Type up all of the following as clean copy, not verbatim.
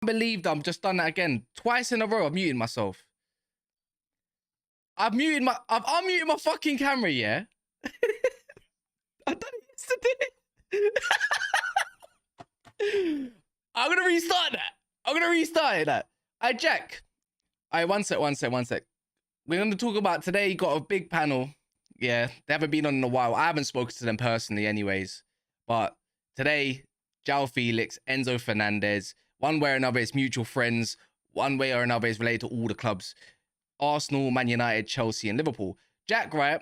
believe that I've just done that again. Twice in a row, I've muted myself. I've unmuted my fucking camera, yeah? I done it yesterday. I'm gonna restart that. Jack. One sec. We're gonna talk about today. Got a big panel. Yeah, they haven't been on in a while. I haven't spoken to them personally anyways. But today, Joao Felix, Enzo Fernandez, one way or another, it's mutual friends. One way or another, it's related to all the clubs. Arsenal, Man United, Chelsea, and Liverpool. Jack, right?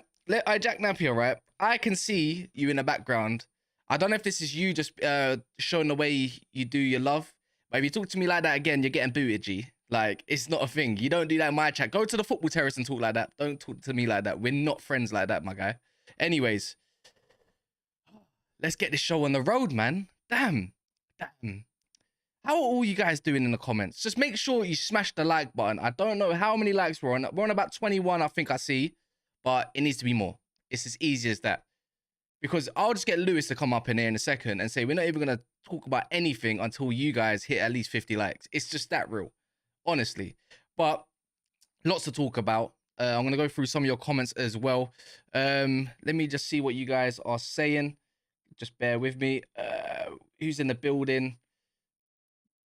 Jack Napier, right? I can see you in the background. I don't know if this is you just showing the way you do your love. But if you talk to me like that again, you're getting booted, G. Like, it's not a thing. You don't do that in my chat. Go to the football terrace and talk like that. Don't talk to me like that. We're not friends like that, my guy. Anyways, let's get this show on the road, man. Damn. How are all you guys doing in the comments? Just make sure you smash the like button. I don't know how many likes we're on. We're on about 21, I think I see. But it needs to be more. It's as easy as that. Because I'll just get Lewis to come up in here in a second and say, we're not even going to talk about anything until you guys hit at least 50 likes. It's just that real. Honestly. But lots to talk about. I'm going to go through some of your comments as well. Let me just see what you guys are saying. Just bear with me. Who's in the building?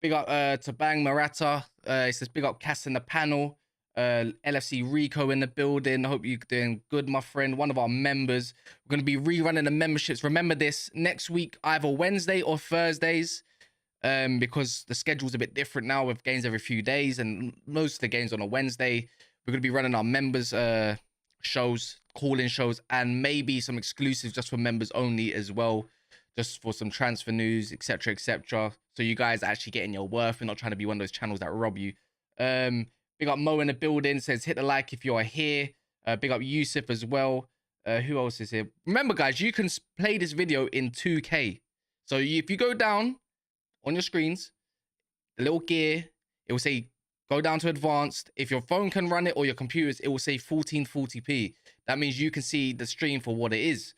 Big up to Bang Maratta. It says big up Cass in the panel. LFC Rico in the building. I hope you're doing good, my friend. One of our members. We're going to be rerunning the memberships. Remember this, next week, either Wednesday or Thursdays, because the schedule's a bit different now with games every few days, and most of the games on a Wednesday. We're going to be running our members shows, call-in shows, and maybe some exclusives just for members only as well, just for some transfer news, etc., etc. So you guys are actually getting your worth. We're not trying to be one of those channels that rob you. Big up Mo in the building, says hit the like if you are here. Big up Yusuf as well. Who else is here? Remember, guys, you can play this video in 2K. So if you go down on your screens, the little gear, it will say go down to advanced. If your phone can run it or your computers, it will say 1440p. That means you can see the stream for what it is.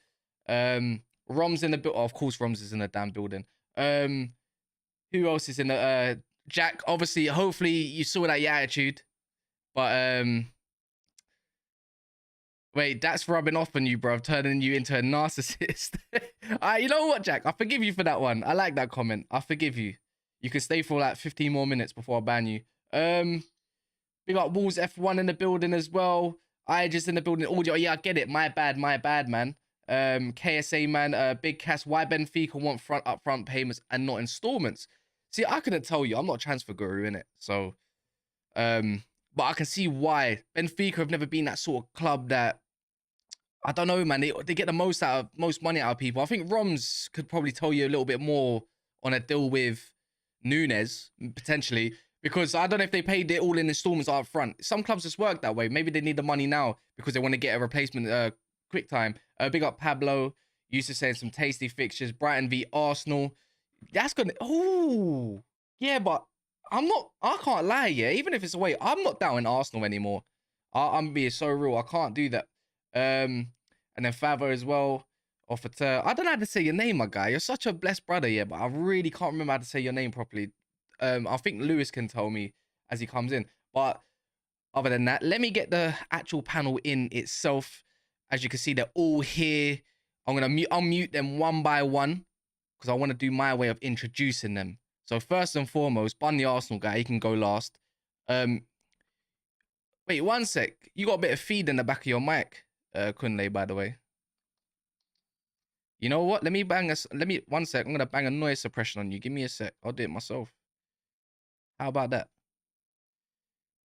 Rom's in the building. Oh, of course, Rom's is in the damn building. Who else is in the Jack? Obviously, hopefully you saw that your attitude. But wait, that's rubbing off on you, bro. Turning you into a narcissist. You know what, Jack? I forgive you for that one. I like that comment. I forgive you. You can stay for like 15 more minutes before I ban you. Big up Wolves F1 in the building as well. I just in the building. Audio. Yeah, I get it. My bad, man. KSA man. Big Cass. Why Benfica want upfront payments and not installments? See, I couldn't tell you. I'm not a transfer guru in it, so but I can see why. Benfica have never been that sort of club that, I don't know, man. They get the most money out of people. I think Roms could probably tell you a little bit more on a deal with Nunez, potentially, because I don't know if they paid it all in installments up front. Some clubs just work that way. Maybe they need the money now because they want to get a replacement quick time. Big up Pablo. Used to saying some tasty fixtures. Brighton v Arsenal. That's gonna. Oh, yeah, but I can't lie, yeah. Even if it's away, I'm not doubting Arsenal anymore. I'm being so real. I can't do that. And then Favo as well. I don't know how to say your name, my guy. You're such a blessed brother, yeah, but I really can't remember how to say your name properly. I think Lewis can tell me as he comes in. But other than that, let me get the actual panel in itself. As you can see, they're all here. I'm going to unmute them one by one because I want to do my way of introducing them. So first and foremost, Bun the Arsenal guy, he can go last. Wait, one sec. You got a bit of feed in the back of your mic, Kunle, by the way. You know what? One sec. I'm gonna bang a noise suppression on you. Give me a sec. I'll do it myself. How about that?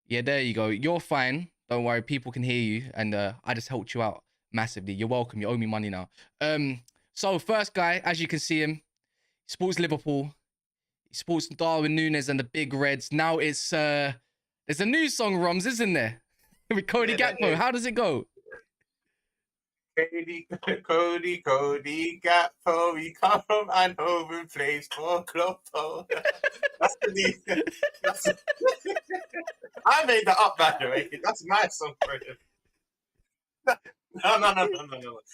Yeah, there you go. You're fine. Don't worry. People can hear you, and I just helped you out massively. You're welcome. You owe me money now. So first guy, as you can see him, he supports Liverpool. He supports Darwin Nunez and the Big Reds. Now it's there's a new song, Roms, isn't there? With Cody Gakpo. How does it go? Cody Gakpo, we come from Eindhoven, plays for Kloppo. That's the new. I made that up, by the way. That's my song for him. No.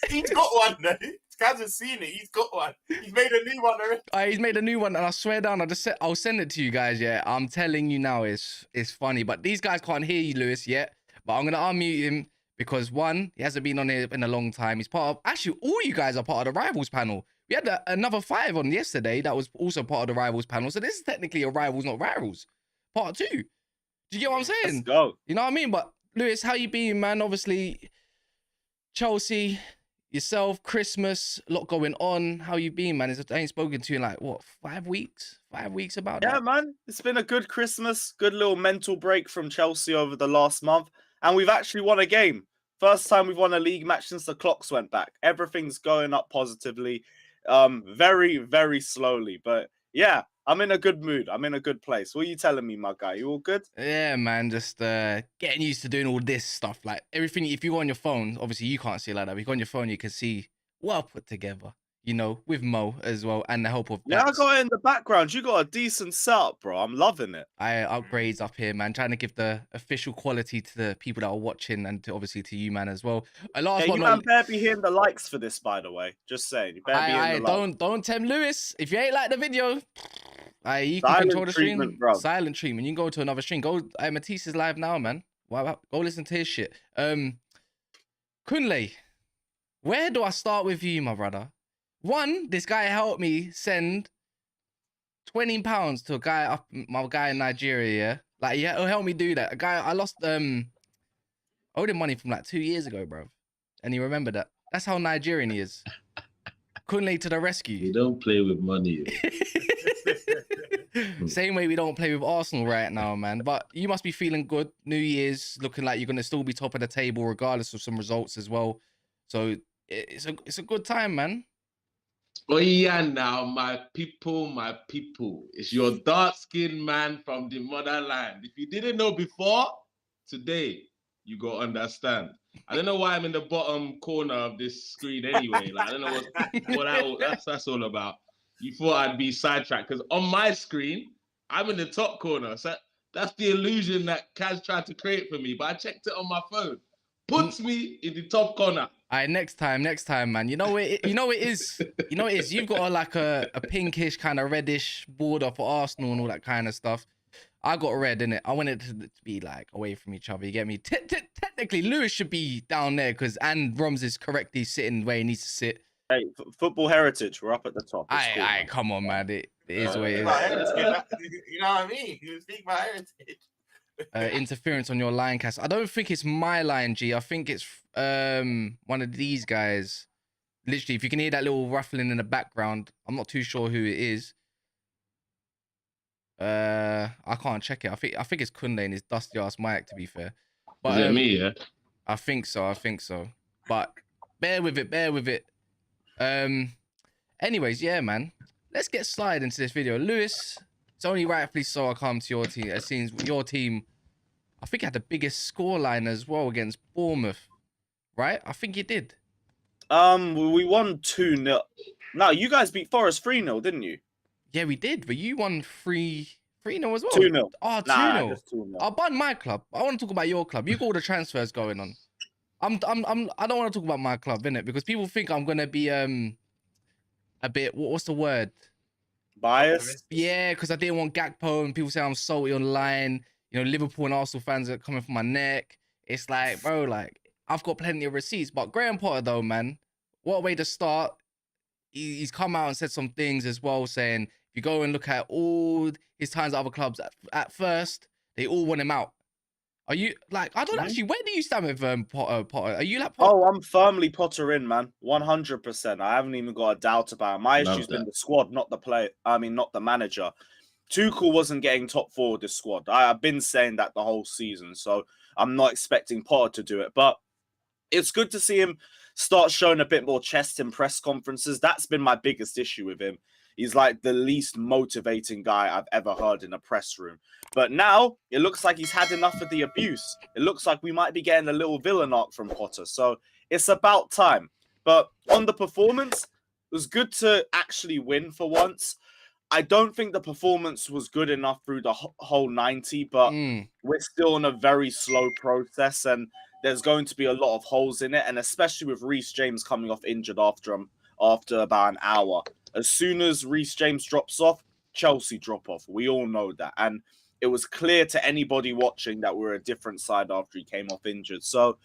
He's got one, though. Kaz has seen it. He's got one. He's made a new one already. He's made a new one, and I swear down, I'll send it to you guys. Yeah, I'm telling you now, it's funny. But these guys can't hear you, Lewis, yet. But I'm gonna unmute him because one, he hasn't been on here in a long time. He's part of. Actually, all you guys are part of the Rivals panel. We had another 5 on yesterday that was also part of the Rivals panel. So this is technically a Rivals, not Rivals, part 2. Do you get what I'm saying? Let's go. You know what I mean? But Lewis, how you been, man? Obviously, Chelsea, yourself, Christmas, a lot going on. How you been, man? I ain't spoken to you in like, what, 5 weeks? 5 weeks about that? Yeah, man. It's been a good Christmas. Good little mental break from Chelsea over the last month. And we've actually won a game. First time we've won a league match since the clocks went back. Everything's going up positively. Very, very slowly. But yeah, I'm in a good mood. I'm in a good place. What are you telling me, my guy? You all good? Yeah, man. Just getting used to doing all this stuff. Like everything, if you go on your phone, obviously you can't see it like that. But if you go on your phone, you can see well put together, you know, with Mo as well and the help of Yeah, I Daps. got it in the background. You got a decent setup, bro. I'm loving it. Upgrades up here, man. Trying to give the official quality to the people that are watching and obviously to you, man, as well. Last Hey, one, you man better be hearing the likes for this, by the way. Just saying. You better be hearing the likes. don't tempt Lewis. If you ain't like the video, you can Silent control the stream. treatment, bro. Silent treatment. You can go to another stream. Go. Matisse is live now, man. Wow, go listen to his shit. Kunle, where do I start with you, my brother? One, this guy helped me send £20 to a guy my guy in Nigeria. Yeah, like he'll help me do that. A guy I lost owed him money from like 2 years ago, bro, and he remembered that. That's how Nigerian he is. Kunle to the rescue. You don't play with money. Same way we don't play with Arsenal right now, man. But you must be feeling good. New Year's looking like you're gonna still be top of the table regardless of some results as well. So it's a good time, man. Oh yeah, now my people. It's your dark-skinned man from the motherland. If you didn't know before, today you go understand. I don't know why I'm in the bottom corner of this screen anyway. Like I don't know what that's all about. You thought I'd be sidetracked because on my screen I'm in the top corner. So that's the illusion that Kaz tried to create for me. But I checked it on my phone. Puts me in the top corner. All right, next time, man. You know it is. You've got like a pinkish kind of reddish border for Arsenal and all that kind of stuff. I got red in it. I wanted it to be like away from each other. You get me? Technically, Lewis should be down there and Roms is correctly sitting where he needs to sit. Hey, football heritage. We're up at the top. Aye, come on, man. It is what it is. You know what I mean? You speak my heritage. Interference on your line, Cass. I don't think it's my line, G. I think it's one of these guys. Literally, if you can hear that little ruffling in the background, I'm not too sure who it is. I can't check it. I think it's Kunle and his dusty ass mic, to be fair. But Is it me? Yeah. I think so. But bear with it. Anyways, yeah, man. Let's get slide into this video. Lewis, it's only rightfully so I come to your team. It seems your team, I think, had the biggest scoreline as well against Bournemouth, right? I think you did. We won 2-0. No, you guys beat Forest 3-0, didn't you? Yeah, we did, but you won 3-0 as well. 2-0. Oh, 2-0. Nah, just 2-0. I'll ban my club. I want to talk about your club. You got all the transfers going on. I don't want to talk about my club, innit? Because people think I'm gonna be a bit what's the word? Biased? Yeah, because I didn't want Gakpo and people say I'm salty online. You know, Liverpool and Arsenal fans are coming for my neck. It's like, bro, like I've got plenty of receipts. But Graham Potter though, man, what a way to start. He's come out and said some things as well, saying if you go and look at all his times at other clubs, at first they all want him out. Are you like? I don't actually. Where do you stand with Potter? Are you like Potter? Oh, I'm firmly Potter in, man. 100%. I haven't even got a doubt about it. My issue's been the squad, not the play. I mean, not the manager. Tuchel wasn't getting top 4 with this squad. I've been saying that the whole season, so I'm not expecting Potter to do it. But it's good to see him start showing a bit more chest in press conferences. That's been my biggest issue with him. He's like the least motivating guy I've ever heard in a press room. But now it looks like he's had enough of the abuse. It looks like we might be getting a little villain arc from Potter. So it's about time. But on the performance, it was good to actually win for once. I don't think the performance was good enough through the whole 90, but we're still in a very slow process and there's going to be a lot of holes in it. And especially with Reece James coming off injured after after about an hour. As soon as Reece James drops off, Chelsea drop off. We all know that. And it was clear to anybody watching that we're a different side after he came off injured. So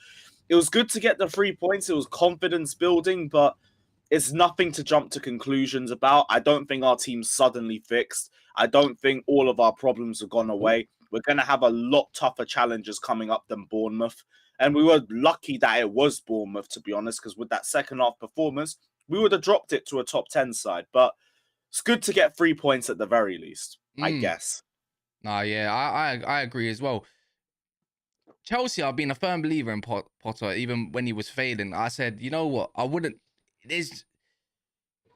it was good to get the 3 points. It was confidence building, but it's nothing to jump to conclusions about. I don't think our team's suddenly fixed. I don't think all of our problems have gone away. We're going to have a lot tougher challenges coming up than Bournemouth. And we were lucky that it was Bournemouth, to be honest, because with that second half performance, we would have dropped it to a top 10 side. But it's good to get 3 points at the very least, I guess. Nah, yeah, I agree as well. Chelsea, I've been a firm believer in Potter, even when he was failing. I said, you know what?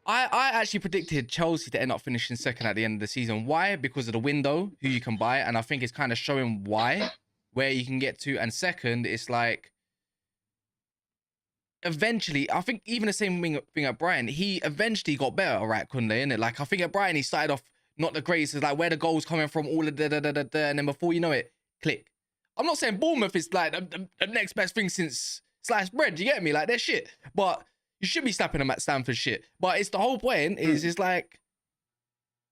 I actually predicted Chelsea to end up finishing second at the end of the season. Why? Because of the window, who you can buy. And I think it's kind of showing where you can get to. And second, it's like, eventually, I think even the same thing at Brighton, he eventually got better, right, Kunle, innit? Like, I think at Brighton, he started off not the greatest. It's like where the goals coming from, all of and then before you know it, click. I'm not saying Bournemouth is like the next best thing since sliced bread. You get me? Like, they're shit. But you should be slapping them at Stamford shit. But it's the whole point is it's like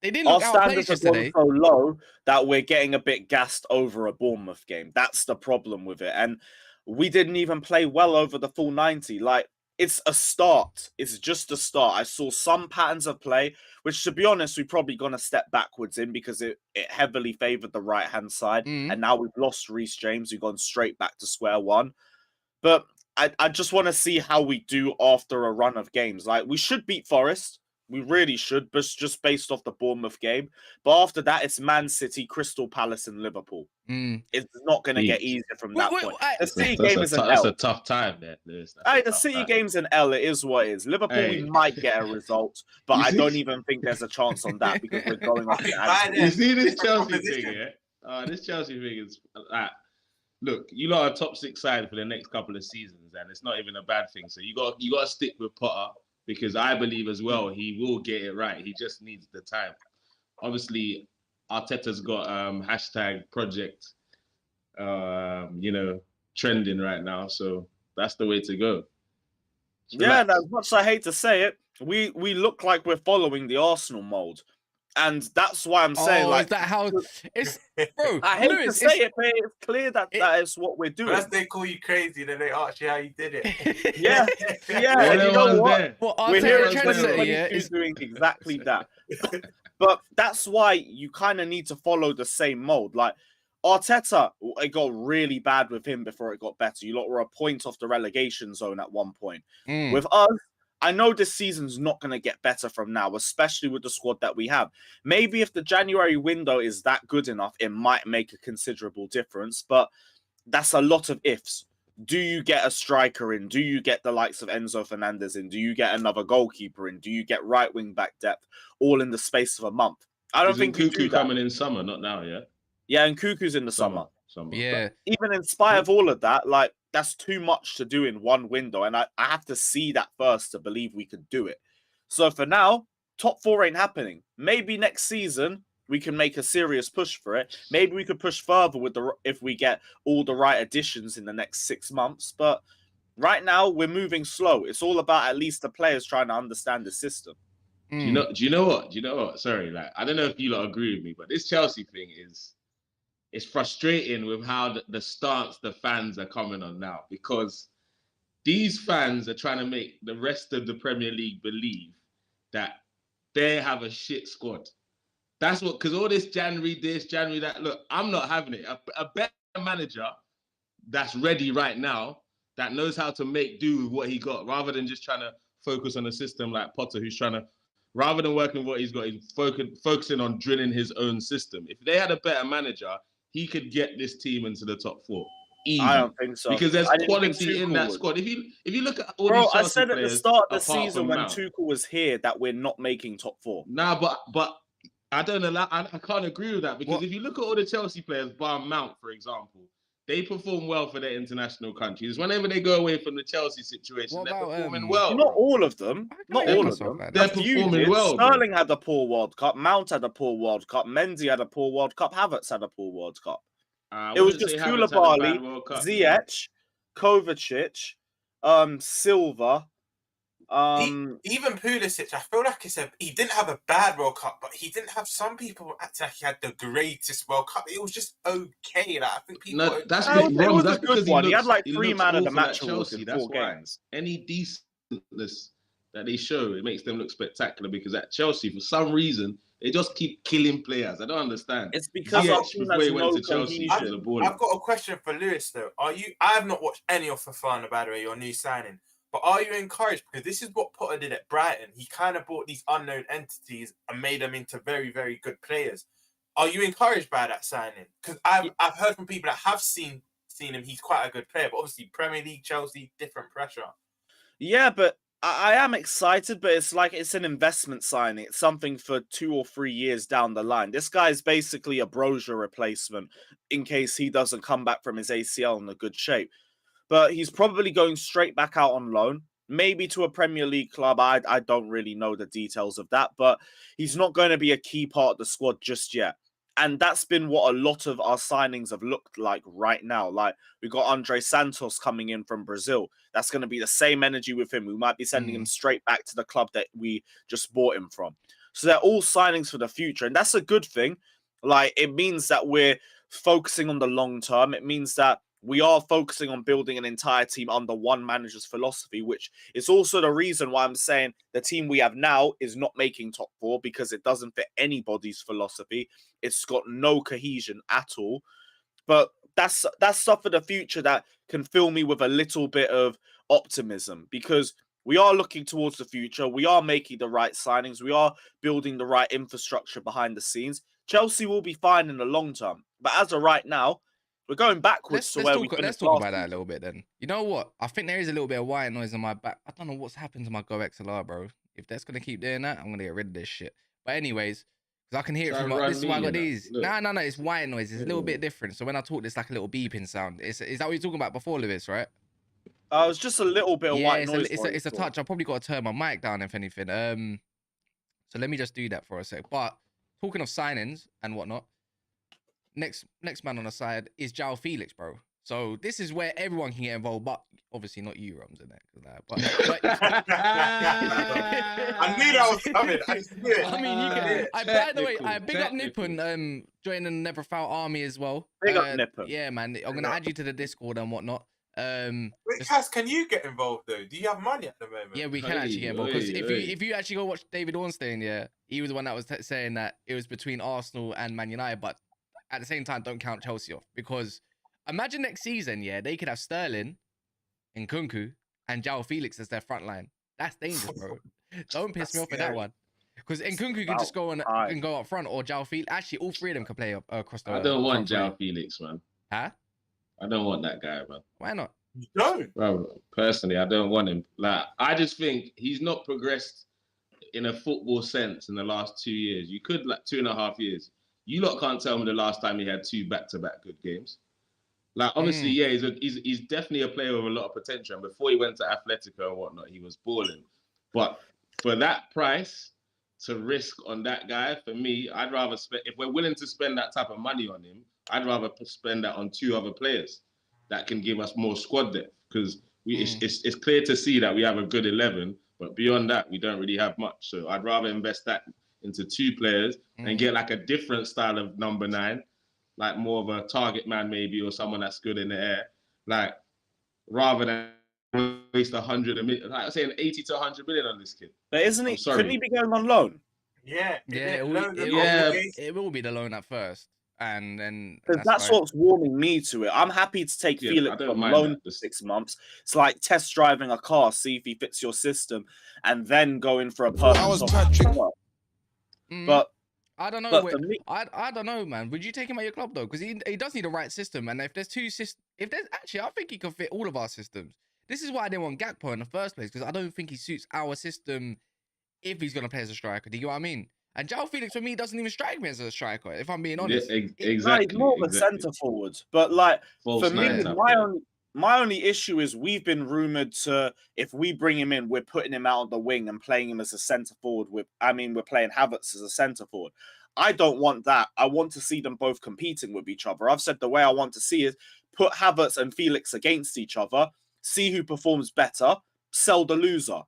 they didn't look out of place yesterday. Our standards are so low that we're getting a bit gassed over a Bournemouth game. That's the problem with it. And we didn't even play well over the full 90. Like, it's a start. It's just a start. I saw some patterns of play, which, to be honest, we're probably going to step backwards in because it heavily favoured the right-hand side. And now we've lost Reece James. We've gone straight back to square one. But I just want to see how we do after a run of games. Like, we should beat Forest. We really should, but just based off the Bournemouth game. But after that, it's Man City, Crystal Palace, and Liverpool. It's not going to get easier from that point. The City game is an L. That's a tough time there, Lewis. The City game's an L. It is what it is. Liverpool, we might get a result, but I don't even think there's a chance on that because we're going off the Anfield. You see this Chelsea thing, yeah? This Chelsea thing is... look, you lot are a top 6 side for the next couple of seasons, and it's not even a bad thing. So you got to stick with Potter, because I believe as well he will get it right. He just needs the time. Obviously, Arteta's got hashtag project, trending right now. So that's the way to go. And as much as I hate to say it, we look like we're following the Arsenal mold. And that's why I'm saying, is that how it's, bro? I hate to say it, but it's clear that is what we're doing. Unless they call you crazy, then they ask you how you did it. Yeah. And you know what? We're here in doing exactly that. But that's why you kind of need to follow the same mold. Like Arteta, it got really bad with him before it got better. You lot were a point off the relegation zone at one point. With us, I know this season's not going to get better from now, especially with the squad that we have. Maybe if the January window is that good enough, it might make a considerable difference, but that's a lot of ifs. Do you get a striker in? Do you get the likes of Enzo Fernandez in? Do you get another goalkeeper in? Do you get right wing back depth all in the space of a month? I don't think Cuckoo coming in summer, not now, yeah? Yeah, and Cuckoo's in the summer. Yeah. But even in spite of all of that, like, that's too much to do in one window. And I have to see that first to believe we could do it. So for now, top 4 ain't happening. Maybe next season we can make a serious push for it. Maybe we could push further if we get all the right additions in the next 6 months. But right now we're moving slow. It's all about at least the players trying to understand the system. Do you know what? Sorry, like, I don't know if you lot agree with me, but this Chelsea thing it's frustrating with how the stance the fans are coming on now, because these fans are trying to make the rest of the Premier League believe that they have a shit squad. That's what, because all this January that. Look, I'm not having it. A better manager that's ready right now, that knows how to make do with what he got, rather than just trying to focus on a system like Potter, who's trying to, rather than working with what he's got, he's focusing on drilling his own system. If they had a better manager, he could get this team into the top 4. Easy. I don't think so. Because there's quality in that squad. If you look at all these Chelsea I said at the start of the season when Mount, Tuchel was here that we're not making top 4. Nah, but I don't allow. I can't agree with that, because if you look at all the Chelsea players, bar Mount, for example, they perform well for their international countries. Whenever they go away from the Chelsea situation, they're performing well. Not all of them. Not all of them. They're performing well. Sterling had a poor World Cup. Mount had a poor World Cup. Mendy had a poor World Cup. Havertz had a poor World Cup. It was just Koulibaly, Ziyech, Kovacic, Silva. Even Pulisic, I feel like he didn't have a bad World Cup, but he didn't have some people acting like he had the greatest World Cup. It was just okay. Like, I think people. No, that's It was that's a good because one. He had like he 3 looks man of the awful at match awards in Chelsea. 4 That's why. games. Any decentness that they show, it makes them look spectacular. Because at Chelsea, for some reason, they just keep killing players. I don't understand. It's because our Ziyech, team before has he went no to Chelsea, cohesion. was a baller. I've got a question for Lewis though. I have not watched any of Fofana, by the way, your new signing. But are you encouraged? Because this is what Potter did at Brighton. He kind of brought these unknown entities and made them into very, very good players. Are you encouraged by that signing? Because I've heard from people that have seen him. He's quite a good player, but obviously Premier League, Chelsea, different pressure. Yeah, but I am excited, but it's like it's an investment signing. It's something for 2 or 3 years down the line. This guy is basically a Brozier replacement in case he doesn't come back from his ACL in a good shape. But he's probably going straight back out on loan, maybe to a Premier League club. I don't really know the details of that, but he's not going to be a key part of the squad just yet. And that's been what a lot of our signings have looked like right now. Like, we got Andre Santos coming in from Brazil. That's going to be the same energy with him. We might be sending him straight back to the club that we just bought him from. So they're all signings for the future. And that's a good thing. Like, it means that we're focusing on the long term. It means that we are focusing on building an entire team under one manager's philosophy, which is also the reason why I'm saying the team we have now is not making top 4 because it doesn't fit anybody's philosophy. It's got no cohesion at all. But that's stuff for the future that can fill me with a little bit of optimism because we are looking towards the future. We are making the right signings. We are building the right infrastructure behind the scenes. Chelsea will be fine in the long term. But as of right now, we're going backwards Let's talk about that a little bit then. You know what? I think there is a little bit of white noise in my back. I don't know what's happened to my Go XLR, bro. If that's going to keep doing that, I'm going to get rid of this shit. But anyways, because I can hear it from this is why I got these. No, it's white noise. It's a little bit different. So when I talk, it's like a little beeping sound. Is that what you're talking about before, Lewis, right? It's just a little bit of white noise. It's a touch. I've probably got to turn my mic down, if anything. So let me just do that for a sec. But talking of signings and whatnot, next man on the side is Joao Felix, bro. So this is where everyone can get involved, but obviously not you, Rums, in it. But I knew that was coming. I knew it. I mean, you can. By the way, I big up Nippon, joining the Never Foul Army as well. Big up Nippon. Yeah, man. I'm gonna add you to the Discord and whatnot. Wait, Cass, can you get involved though? Do you have money at the moment? Yeah, we can actually get involved because if you actually go watch David Ornstein, yeah, he was the one that was saying that it was between Arsenal and Man United, but at the same time, don't count Chelsea off because imagine next season, yeah, they could have Sterling, Nkunku, and Joao Felix as their front line. That's dangerous, bro. Don't piss me off with that one. Because Nkunku can just go on and go up front, or Joao Felix. Actually, all 3 of them can play across the. I don't want Joao Felix, man. Huh? I don't want that guy, man. Why not? You don't? Bro, personally, I don't want him. Like, I just think he's not progressed in a football sense in the last 2 years. You could, like, 2.5 years. You lot can't tell me the last time he had 2 back-to-back good games. Like, obviously, yeah, he's definitely a player with a lot of potential. And before he went to Atletico and whatnot, he was balling. But for that price to risk on that guy, for me, I'd rather spend. If we're willing to spend that type of money on him, I'd rather spend that on 2 other players that can give us more squad depth. Because it's clear to see that we have a good 11, but beyond that, we don't really have much. So I'd rather invest that into 2 players and get like a different style of number 9, like more of a target man maybe, or someone that's good in the air, like rather than waste 100 million, like I'm saying 80 to 100 million on this kid. But isn't he? Couldn't he be going on loan? Yeah, it will be the loan at first, and then that's what's warming me to it. I'm happy to take Felix on loan for 6 months. It's like test driving a car, see if he fits your system, and then go in for a person. But I don't know. I don't know, man. Would you take him at your club though? Because he does need the right system. And if there's 2 systems, I think he can fit all of our systems. This is why I didn't want Gakpo in the first place, because I don't think he suits our system if he's gonna play as a striker. Do you know what I mean? And Joao Felix for me doesn't even strike me as a striker, if I'm being honest. Yeah, exactly. He's more of a centre forward. But like for me, my only issue is we've been rumoured to, if we bring him in, we're putting him out on the wing and playing him as a centre forward. We're playing Havertz as a centre forward. I don't want that. I want to see them both competing with each other. I've said the way I want to see is put Havertz and Felix against each other, see who performs better, sell the loser.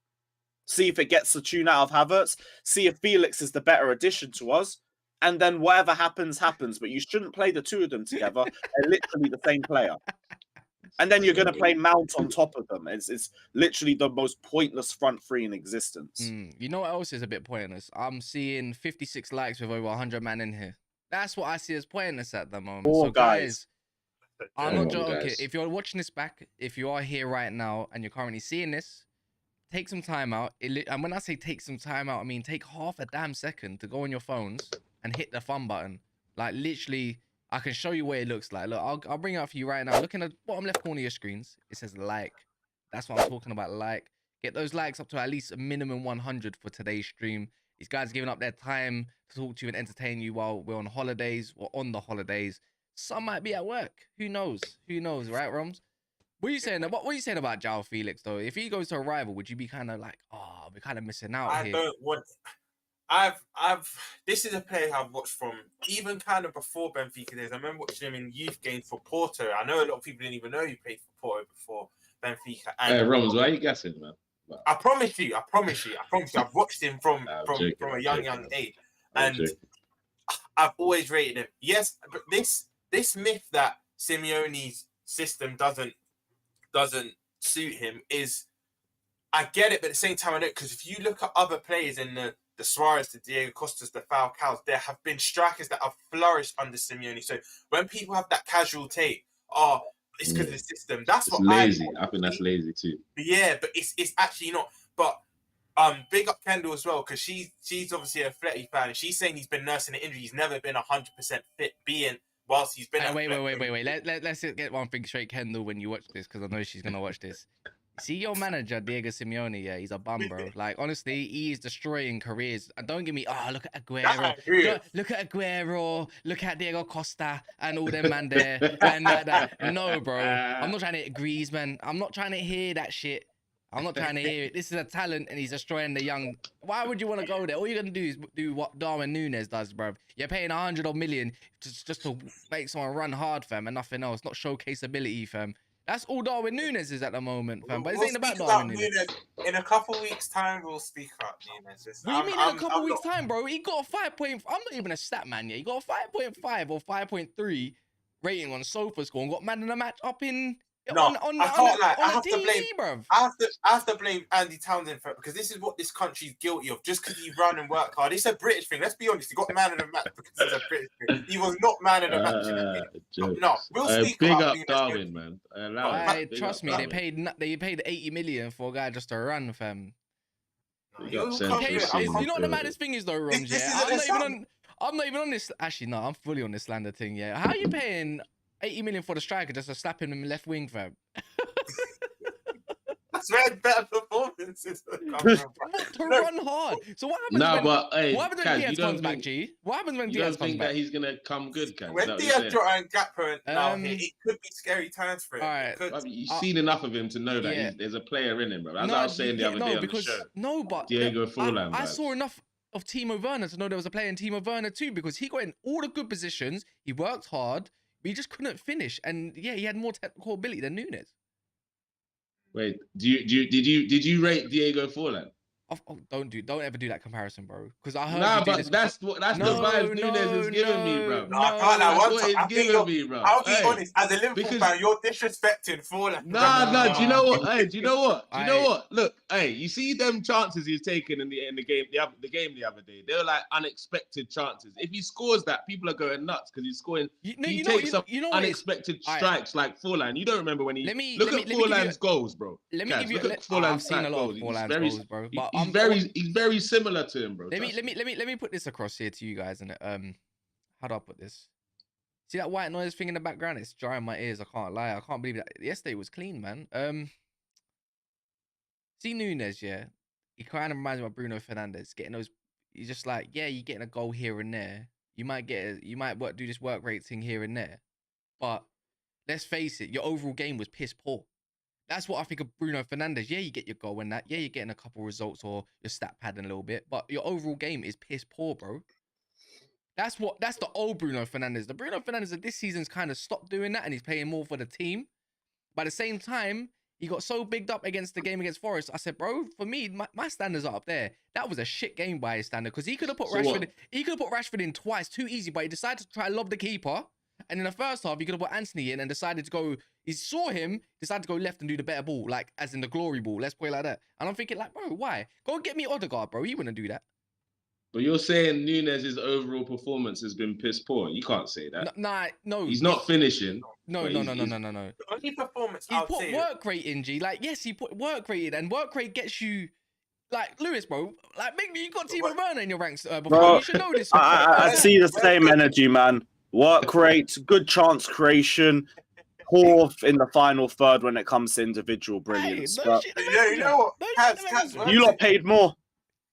see if it gets the tune out of Havertz, see if Felix is the better addition to us, and then whatever happens, happens. But you shouldn't play the two of them together. They're literally the same player. And then you're going to play Mount on top of them. It's literally the most pointless front three in existence. You know what else is a bit pointless? I'm seeing 56 likes with over 100 man in here. That's what I see as pointless at the moment. Poor so guys, I'm not Come on, joking. guys. If you're watching this back, if you are here right now and you're currently seeing this, take some time out. And when I say take some time out, I mean take half a damn second to go on your phones and hit the fun button. Like literally, I can show you what it looks like. Look, I'll bring it up for you right now. Look in the bottom left corner of your screens. It says like. That's what I'm talking about, like. Get those likes up to at least a minimum 100 for today's stream. These guys giving up their time to talk to you and entertain you while we're on holidays or on the holidays. Some might be at work. Who knows? Who knows, right, Roms? What are you saying? What are you saying about Joao Felix, though? If he goes to a rival, would you be kind of like, oh, we're kind of missing out I here? don't want. This is a player I've watched from even kind of before Benfica days. I remember watching him in youth games for Porto. I know a lot of people didn't even know he played for Porto before Benfica. And Hey, Roms, why are you guessing, man? I promise you. I've watched him from a young age, and I've always rated him. Yes, but this myth that Simeone's system doesn't suit him is, I get it, but at the same time I don't, because if you look at other players in the Suarez, the Diego Costas, the Falcaos, there have been strikers that have flourished under Simeone. So when people have that casual take, it's because of the system. That's It's what lazy. I think that's lazy too. Yeah, but it's actually not. But big up Kendall as well, because she's obviously a Fletty fan, and she's saying he's been nursing an injury. He's never been 100% fit, whilst he's been. Wait. Let's get one thing straight, Kendall. When you watch this, because I know she's gonna watch this. See your manager, Diego Simeone, yeah, he's a bum, bro. Like, honestly, he is destroying careers. And don't give me, look at Aguero. Look at Aguero. Look at Diego Costa and all them man there. And that. No, bro. I'm not trying to hit Griezmann. I'm not trying to hear that shit. I'm not trying to hear it. This is a talent, and he's destroying the young. Why would you want to go there? All you're going to do is do what Darwin Nunez does, bro. You're paying 100 million just to make someone run hard, fam, and nothing else. Not showcase ability, fam. That's all Darwin Nunez is at the moment, fam. But it ain't about Darwin Nunez. In a couple weeks' time, we'll speak up Nunez. What do you mean in a couple weeks' time, bro? He got a 5. I'm not even a stat man yet. He got a 5.5 or 5.3 rating on SofaScore and got man in the match up in on TV, bro. I have to blame Andy Townsend for it, because this is what this country's guilty of. Just because he run and work hard, it's a British thing. Let's be honest. He got man of the match because it's a British thing. He was not man of the match in the game. No, we'll speak big about up Darwin, man. Trust me, they paid 80 million for a guy just to run, fam. You know what the maddest thing is though, Roms? Yeah, I'm not even on this. Actually, no, I'm fully on this slander thing. Yeah, how are you paying 80 million for the striker just to slap him in the left wing, fam? That's where better performances come from. To run hard. So what happens when Diaz comes back, G? What happens when Diaz comes back? You don't think that he's gonna come good, Ken? When Diaz, Jota and Gakpo now here, it could be scary times for him. All right. You've seen enough of him to know that the's a player in him, bro. As I was saying the other day on the show. Diego Forlan. I saw enough of Timo Werner to know there was a player in Timo Werner too, because he got in all the good positions. He worked hard, but he just couldn't finish. And yeah, he had more technical ability than Nunez. Wait, did you rate Diego Forlan? Don't ever do that comparison, bro. Because I heard. Nah, but that's the vibe Nunez is giving me, bro. No, I can't. That's what he's giving me, bro. I'll be honest. As a Liverpool fan, you're disrespecting Forlan. Nah. Do you know what? Hey, do you know what? Look, hey, you see them chances he's taken in the game the other day. They were like unexpected chances. If he scores that, people are going nuts because he's scoring. He takes some unexpected strikes like Forlan. You don't remember when he look at Forlan's goals, bro. Let me give you. I've seen a lot of Forlan's goals, bro. But he's very similar to him, bro. Let me put this across here to you guys, and how do I put this? See that white noise thing in the background? It's drying my ears. I can't lie. I can't believe that. Yesterday was clean, man. See Nunez, yeah. He kind of reminds me of Bruno Fernandez. Getting those, he's just like, yeah, you're getting a goal here and there. You might do this work rate thing here and there, but let's face it, your overall game was piss poor. That's what I think of Bruno Fernandez. Yeah, you get your goal and that. Yeah, you're getting a couple results or your stat padding a little bit, but your overall game is piss poor, bro. That's the old Bruno Fernandez. The Bruno Fernandez of this season's kind of stopped doing that, and he's playing more for the team. But at the same time, He got so bigged up against the game against Forest. I said, bro, for me, my standards are up there. That was a shit game by his standard because he could have put Rashford. He could have put Rashford in twice, too easy, but he decided to try and lob the keeper. And in the first half, he could have put Anthony in and decided to go. He saw him, decided to go left and do the better ball, like as in the glory ball. Let's play like that. And I'm thinking, like, bro, why? Go and get me Odegaard, bro. He wouldn't do that. But you're saying Nunez's overall performance has been piss poor. You can't say that. No. He's not finishing. No. The only performance he put work rate in, G. Like, yes, he put work rate in, and work rate gets you. Like, Lewis, bro, like, maybe you got Timo Werner in your ranks before. Bro, you should know this. I see the same energy, man. Work rate, good chance creation, poor in the final third when it comes to individual brilliance. Hey, you know what? Kaz, you lot paid more.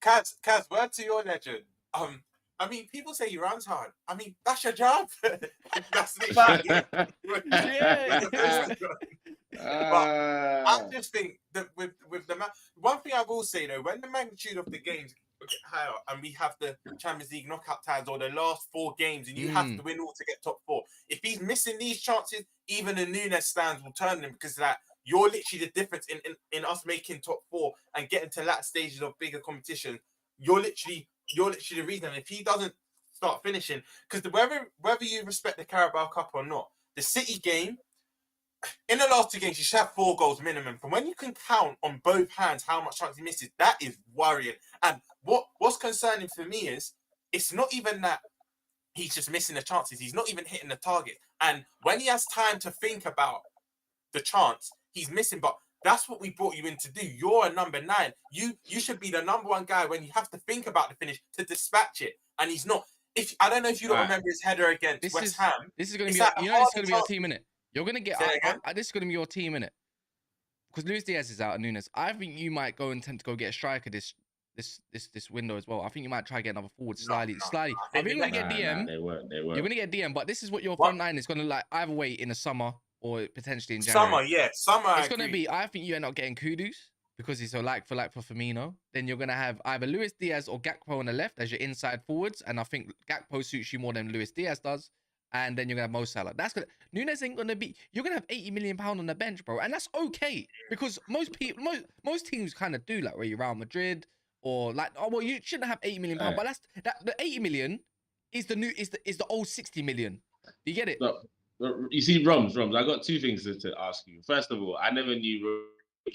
Kaz, word to your legend. I mean, people say he runs hard. I mean, that's your job. That's it. But I just think that with the one thing I will say though, when the magnitude of the games get higher and we have the Champions League knockout ties or the last 4 games and you have to win all to get top 4, if he's missing these chances, even the Nunez stands will turn him because that you're literally the difference in us making top 4 and getting to that stages of bigger competition. You're literally the reason. And if he doesn't start finishing, because whether you respect the Carabao Cup or not, the City game. In the last 2 games, you should have 4 goals minimum. From when you can count on both hands how much chance he misses, that is worrying. And what's concerning for me is it's not even that he's just missing the chances. He's not even hitting the target. And when he has time to think about the chance, he's missing. But that's what we brought you in to do. You're a number 9. You should be the number 1 guy when you have to think about the finish to dispatch it. And he's not. I don't know if you don't remember his header against West Ham. This is going to be. This is going to be your team, innit? You're going to get... this is going to be your team, innit? Because Luis Diaz is out and Nunez. I think you might go and tend to go get a striker this window as well. I think you might try to get another forward slightly. I think you're going to get DM. They won't. You're going to get DM, but this is what your front line is going to like either way in the summer or potentially in January. Summer. It's going to be... I think you end up getting Kudus because he's so like for Firmino. Then you're going to have either Luis Diaz or Gakpo on the left as your inside forwards. And I think Gakpo suits you more than Luis Diaz does. And then you're going to have Mo Salah. That's good. Nunez ain't going to be... You're going to have £80 million on the bench, bro. And that's okay. Because most teams kind of do, like, where you're Real Madrid or like... Oh, well, you shouldn't have £80 million. But the 80 million is the old 60 million. Do you get it? Look, you see, Roms, I got 2 things to ask you. First of all, I never knew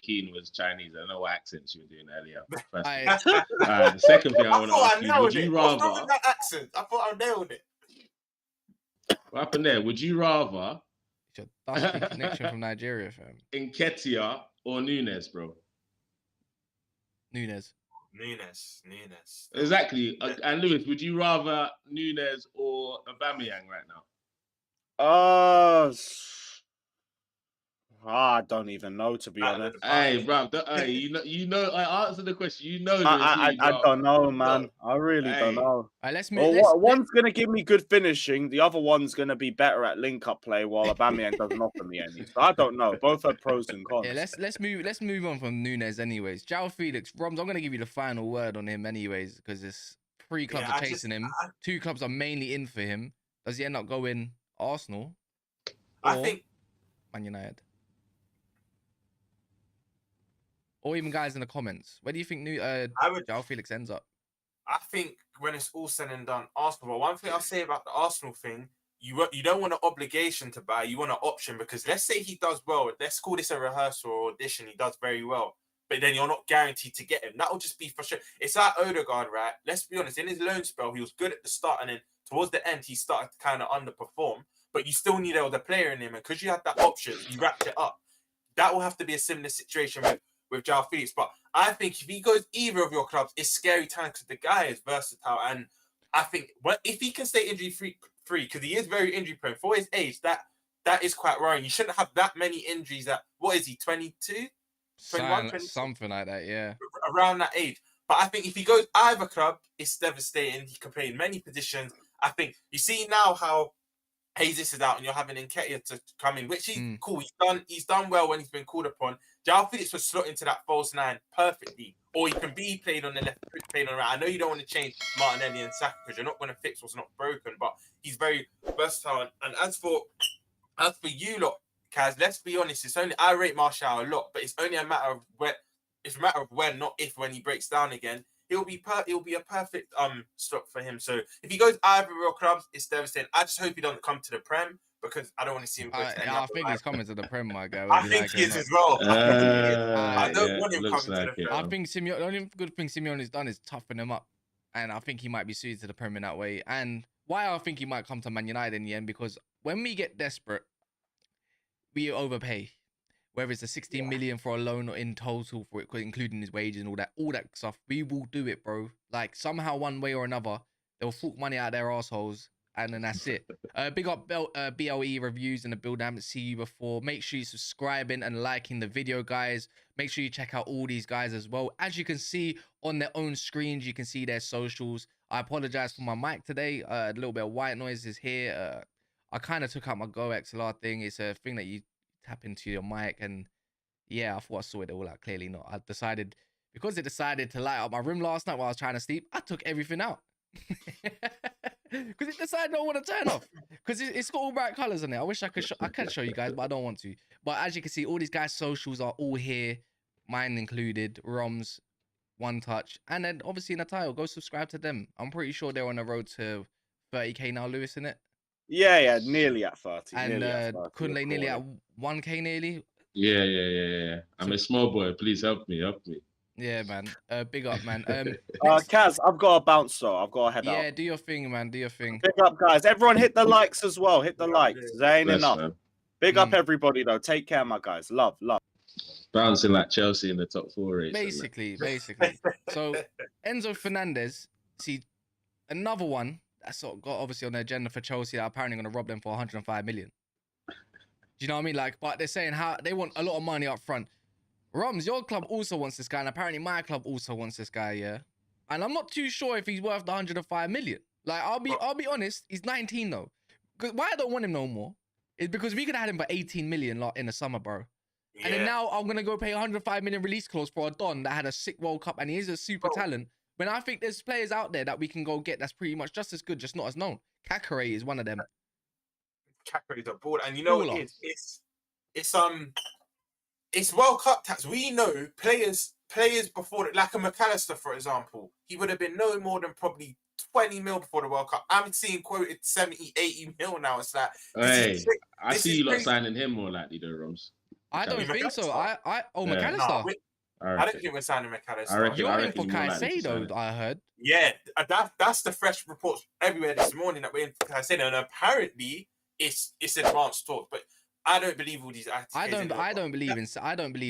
Keane was Chinese. I don't know what accents you were doing earlier. The second thing I want to ask you, would you rather... What's wrong with that accent? I thought I nailed it. What happened there? Would you rather It's your dusty connection from Nigeria, fam? Nketiah or Nunez, bro? Nunez. Exactly. And Lewis, would you rather Nunez or Aubameyang right now? I don't even know, to be honest. Hey, bro, you know. I answered the question. You know, I don't know, man. I really don't know. All right, let's move. One's gonna give me good finishing. The other one's gonna be better at link-up play, while Aubameyang doesn't offer me any. So I don't know. Both have pros and cons. Yeah, let's move on from Nunez, anyways. Joao Felix, Roms, I'm gonna give you the final word on him, anyways, because it's 3 clubs are chasing him. 2 clubs are mainly in for him. Does he end up going Arsenal? I think Man United. Or even guys in the comments. Where do you think Joao Felix ends up? I think when it's all said and done, Arsenal. But one thing I'll say about the Arsenal thing, you don't want an obligation to buy. You want an option because let's say he does well. Let's call this a rehearsal or audition. He does very well. But then you're not guaranteed to get him. That will just be frustrating. It's like Odegaard, right? Let's be honest. In his loan spell, he was good at the start. And then towards the end, he started to kind of underperform. But you still need the player in him. And because you had that option, you wrapped it up. That will have to be a similar situation with Joao Felix. But I think if he goes either of your clubs, it's scary time because the guy is versatile. And I think if he can stay injury-free, because he is very injury-prone, for his age, that is quite worrying. You shouldn't have that many injuries what is he, 22? 21? Something like that, yeah. Around that age. But I think if he goes either club, it's devastating. He can play in many positions. I think you see now how Jesus is out and you're having Nketiah to come in, which is cool. He's done well when he's been called upon. Joao Felix was slot into that false 9 perfectly. Or he can be played on the left, played on the right. I know you don't want to change Martinelli and Saka because you're not going to fix what's not broken, but he's very versatile. And as for you lot, Kaz, let's be honest. It's only I rate Martial a lot, but it's only a matter of when. It's a matter of when, not if. When he breaks down again, it'll be a perfect stop for him. So if he goes either real clubs, it's devastating. I just hope he doesn't come to the Prem because I don't want to see him go to any I other think live. he's coming to the Prem, my guy. I think he is as well. I don't want him looks coming like to the it. Prem. I think Simeone, the only good thing Simeone's done is toughen him up. And I think he might be suited to the Prem in that way. And why I think he might come to Man United in the end, because when we get desperate, we overpay. Whether it's a 16 million for a loan or in total for it, including his wages and all that stuff, we will do it, bro. Like somehow, one way or another, they'll fork money out of their assholes, and then that's it. Big up BLE reviews and the build. I haven't seen you before. Make sure you're subscribing and liking the video, guys. Make sure you check out all these guys as well. As you can see on their own screens, you can see their socials. I apologize for my mic today. A little bit of white noise is here. I kind of took out my Go XLR thing. It's a thing that you tap into your mic, and yeah, I thought I saw it all out. Clearly not. I decided, because it decided to light up my room last night while I was trying to sleep, I took everything out. Because it decided I don't want to turn off, because it's got all bright colors in it. I wish I could show you guys, but I don't want to. But as you can see, all these guys' socials are all here, mine included. Roms, One Touch, and then obviously in the title, go subscribe to them. I'm pretty sure they're on the road to 30k now, Lewis, in it. Yeah, nearly at 30. And Kunle nearly at 1k nearly. Yeah. I'm a small boy. Please help me. Yeah, man. Big up, man. Kaz, I've got to bounce though. I've got to head out. Yeah, do your thing, man. Do your thing. Big up, guys. Everyone hit the likes as well. Hit the likes. There ain't Bless, enough. man. Big up everybody though. Take care, my guys. Love. Bouncing like Chelsea in the top 4 race. Basically. So Enzo Fernandez, see, another one that's sort of got obviously on the agenda for Chelsea that are apparently going to rob them for 105 million. Do you know what I mean? Like, but they're saying how they want a lot of money up front. Roms, your club also wants this guy, and apparently my club also wants this guy, yeah. And I'm not too sure if he's worth the 105 million. Like, I'll be honest, he's 19 though. Why I don't want him no more is because we could have had him for 18 million in the summer, bro. Yeah. And then now I'm gonna go pay 105 million release clause for a Don that had a sick World Cup and he is a super talent. When I think there's players out there that we can go get that's pretty much just as good, just not as known. Kakare is one of them. Kakare is a ball, and you know what it is? It's World Cup tax. We know players before, like a McAllister, for example, he would have been no more than probably 20 mil before the World Cup. I'm seeing quoted 70, 80 mil now. It's like, hey, I see you lot signing him more likely though, Roms. I don't think so. McAllister. No, I don't think we're signing McAllister. You're in for Caicedo, I heard. Yeah, that's the fresh reports everywhere this morning that we're in for Caicedo, and apparently it's advanced talk, but I don't believe all these. I don't believe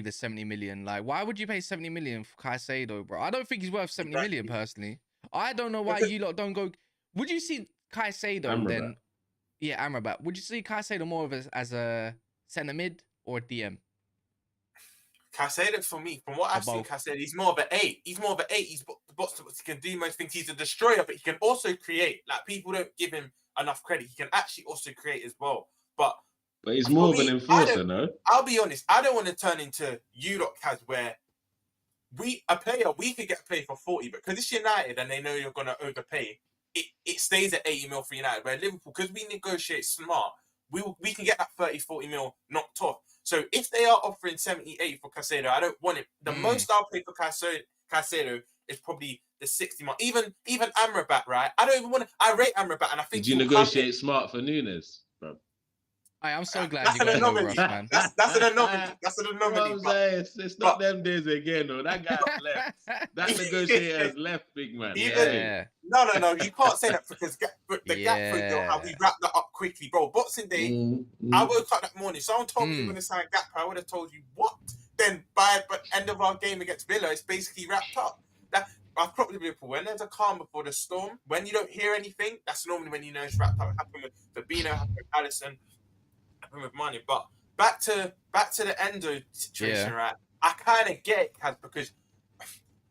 there's 70 million. Like, why would you pay 70 million for Caicedo, bro? I don't think he's worth 70 million personally. I don't know why you lot don't go. Would you see Caicedo then? Yeah, Amrabat. Would you see Caicedo more of as a centre mid or a DM? Caicedo, for me, from what I've seen, Caicedo, he's more of an 8. He's more of an 8. He's box, he can do most things. He's a destroyer, but he can also create. Like, people don't give him enough credit. He can actually also create as well. But he's more of an enforcer, no? I'll be honest. I don't want to turn into you lot, Kaz, where we could get a player for 40, but because it's United and they know you're going to overpay, it stays at 80 mil for United. Where Liverpool, because we negotiate smart, we can get that 30, 40 mil knocked off. So if they are offering 70, 80 for Caicedo, I don't want it. The most I'll pay for Caicedo is probably the 60 mark. Even Amrabat, right? I don't even want to. I rate Amrabat, and I think did you negotiate smart for Nunez, bro? I'm so glad you got to know Ross, man. That's an anomaly. That's an anomaly. It's not them days again, though. That guy left. That negotiator has left, big man. No. You can't say that because the gap for how we wrapped that up quickly, bro. Boxing Day, I woke up that morning. Someone told me we were going to sign Gakpo. I would have told you what. Then by the end of our game against Villa, it's basically wrapped up. I've probably Liverpool. When there's a calm before the storm, when you don't hear anything, that's normally when you know it's wrapped up. It happened with Fabinho, happened with Alisson, happened with Mane. But back to the Enzo situation, right? I kind of get it, Kaz, because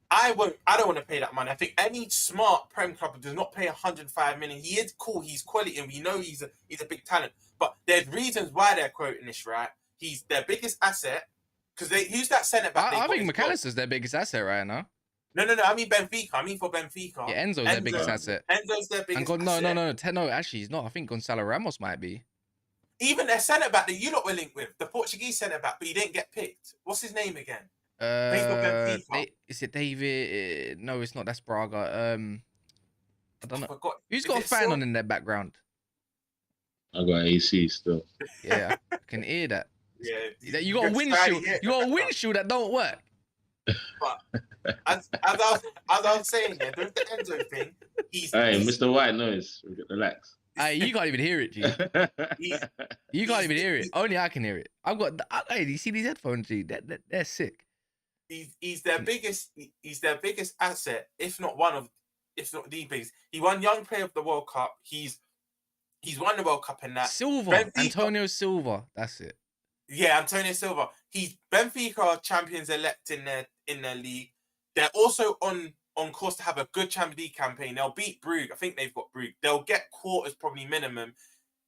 I don't want to pay that money. I think any smart Prem club does not pay 105 million. He is cool, he's quality, and we know he's a big talent. But there's reasons why they're quoting this, right? He's their biggest asset because who's that centre back? I think McAllister's their biggest asset right now. No. I mean Benfica. I mean for Benfica. Yeah, Enzo's their biggest asset. Enzo's their biggest asset. No. Actually, he's not. I think Gonzalo Ramos might be. Even their centre back that you lot were linked with, the Portuguese centre back, but he didn't get picked. What's his name again? Is it David? No, it's not. That's Braga. I don't know. Forgot. Who's Is got a it fan on in their background? I got AC still. Yeah, I can hear that. Yeah, You got a windshield. You got a windshield that don't work. But as I was saying, yeah, with the Enzo thing, Hey, Mr. White Noise, relax. You can't even hear it, G. You can't even hear it. Only I can hear it. I've got. Hey, you see these headphones, G? They're sick. He's their biggest. He's their biggest asset, if not the biggest. He won Young Player of the World Cup. He's won the World Cup in that. Silva, Antonio Silva. That's it. Yeah, Antonio Silva. He's Benfica are champions elect in their league. They're also on course to have a good Champions League campaign. They'll beat Brugge. I think they've got Brugge. They'll get quarters probably minimum.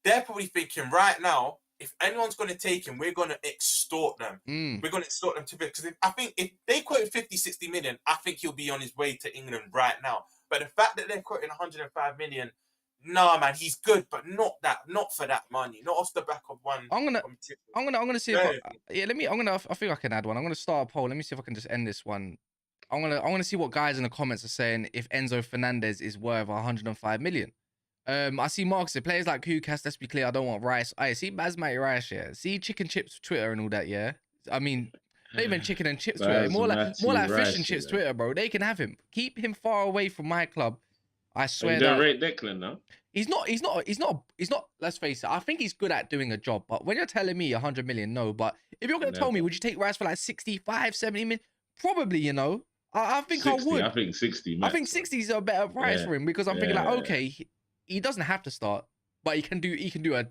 They're probably thinking right now, if anyone's going to take him, we're going to extort them. We're going to extort them to because I think if they quoted 50, 60 million, I think he'll be on his way to England right now. But the fact that they're quoting 105 million, nah, man, he's good, but not for that money, not off the back of one. I'm gonna see if I think I can add one. I'm gonna start a poll. Let me see if I can just end this one. I'm gonna see what guys in the comments are saying if Enzo Fernandez is worth 105 million. I see Mark say players like Kukas, let's be clear, I don't want Rice. I see Basmati Rice, yeah. See Chicken Chips Twitter and all that, yeah. I mean, not even Chicken and Chips Twitter, more like Fish and Chips Twitter, bro. They can have him. Keep him far away from my club. I swear. You don't rate Declan now? He's not. Let's face it. I think he's good at doing a job. But when you're telling me 100 million, no. But if you're gonna tell me, would you take Rice for like 65, 70 million? Probably, you know. I think 60, I would. I think 60. Max, I think 60 is a better price for him because I'm thinking like, okay, he doesn't have to start, but he can do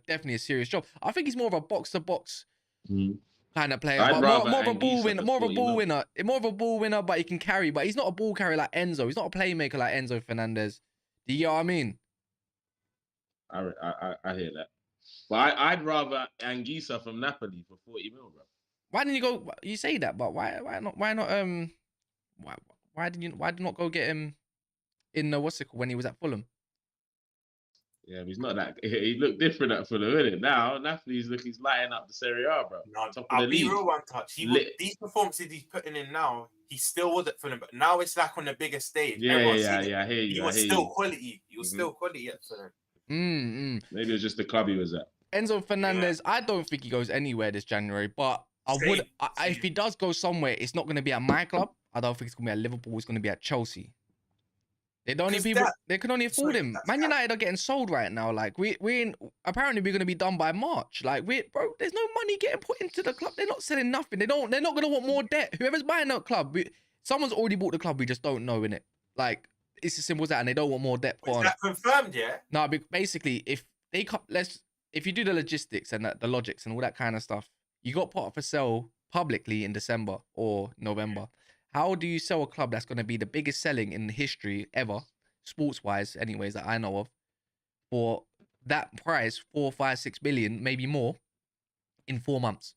definitely a serious job. I think he's more of a box to box kind of player, but more of a ball winner, more of a ball winner, but he can carry. But he's not a ball carrier like Enzo. He's not a playmaker like Enzo Fernandez. Do you get what I mean? I hear that. But I'd rather Anguissa from Napoli for 40 mil, bro. Why didn't you go? You say that, but why not? Why did you not go get him in what's it called when he was at Fulham? Yeah, he's not that. He looked different at Fulham, isn't it? Now Napoli's he's lighting up the Serie A, bro. No, I'll be real one touch. These performances he's putting in now, he still was at Fulham, but now it's like on the bigger stage. Yeah. I hear you. He was still quality. He was still quality at Fulham. Maybe it was just the club he was at. Enzo Fernandez, I don't think he goes anywhere this January, but if he does go somewhere, it's not going to be at my club. I don't think it's going to be at Liverpool. It's going to be at Chelsea. They can only afford him. Man United are getting sold right now. Like apparently we're going to be done by March. Like bro, there's no money getting put into the club. They're not selling nothing. They're not going to want more debt. Whoever's buying that club, someone's already bought the club. We just don't know, innit? Like it's as simple as that, and they don't want more debt put on. Is that confirmed yet? No, basically, if you do the logistics and the logics and all that kind of stuff, you got put up for sale publicly in December or November. How do you sell a club that's going to be the biggest selling in history ever, sports-wise, anyways, that I know of, for that price, 4, 5, 6 billion, maybe more, in 4 months?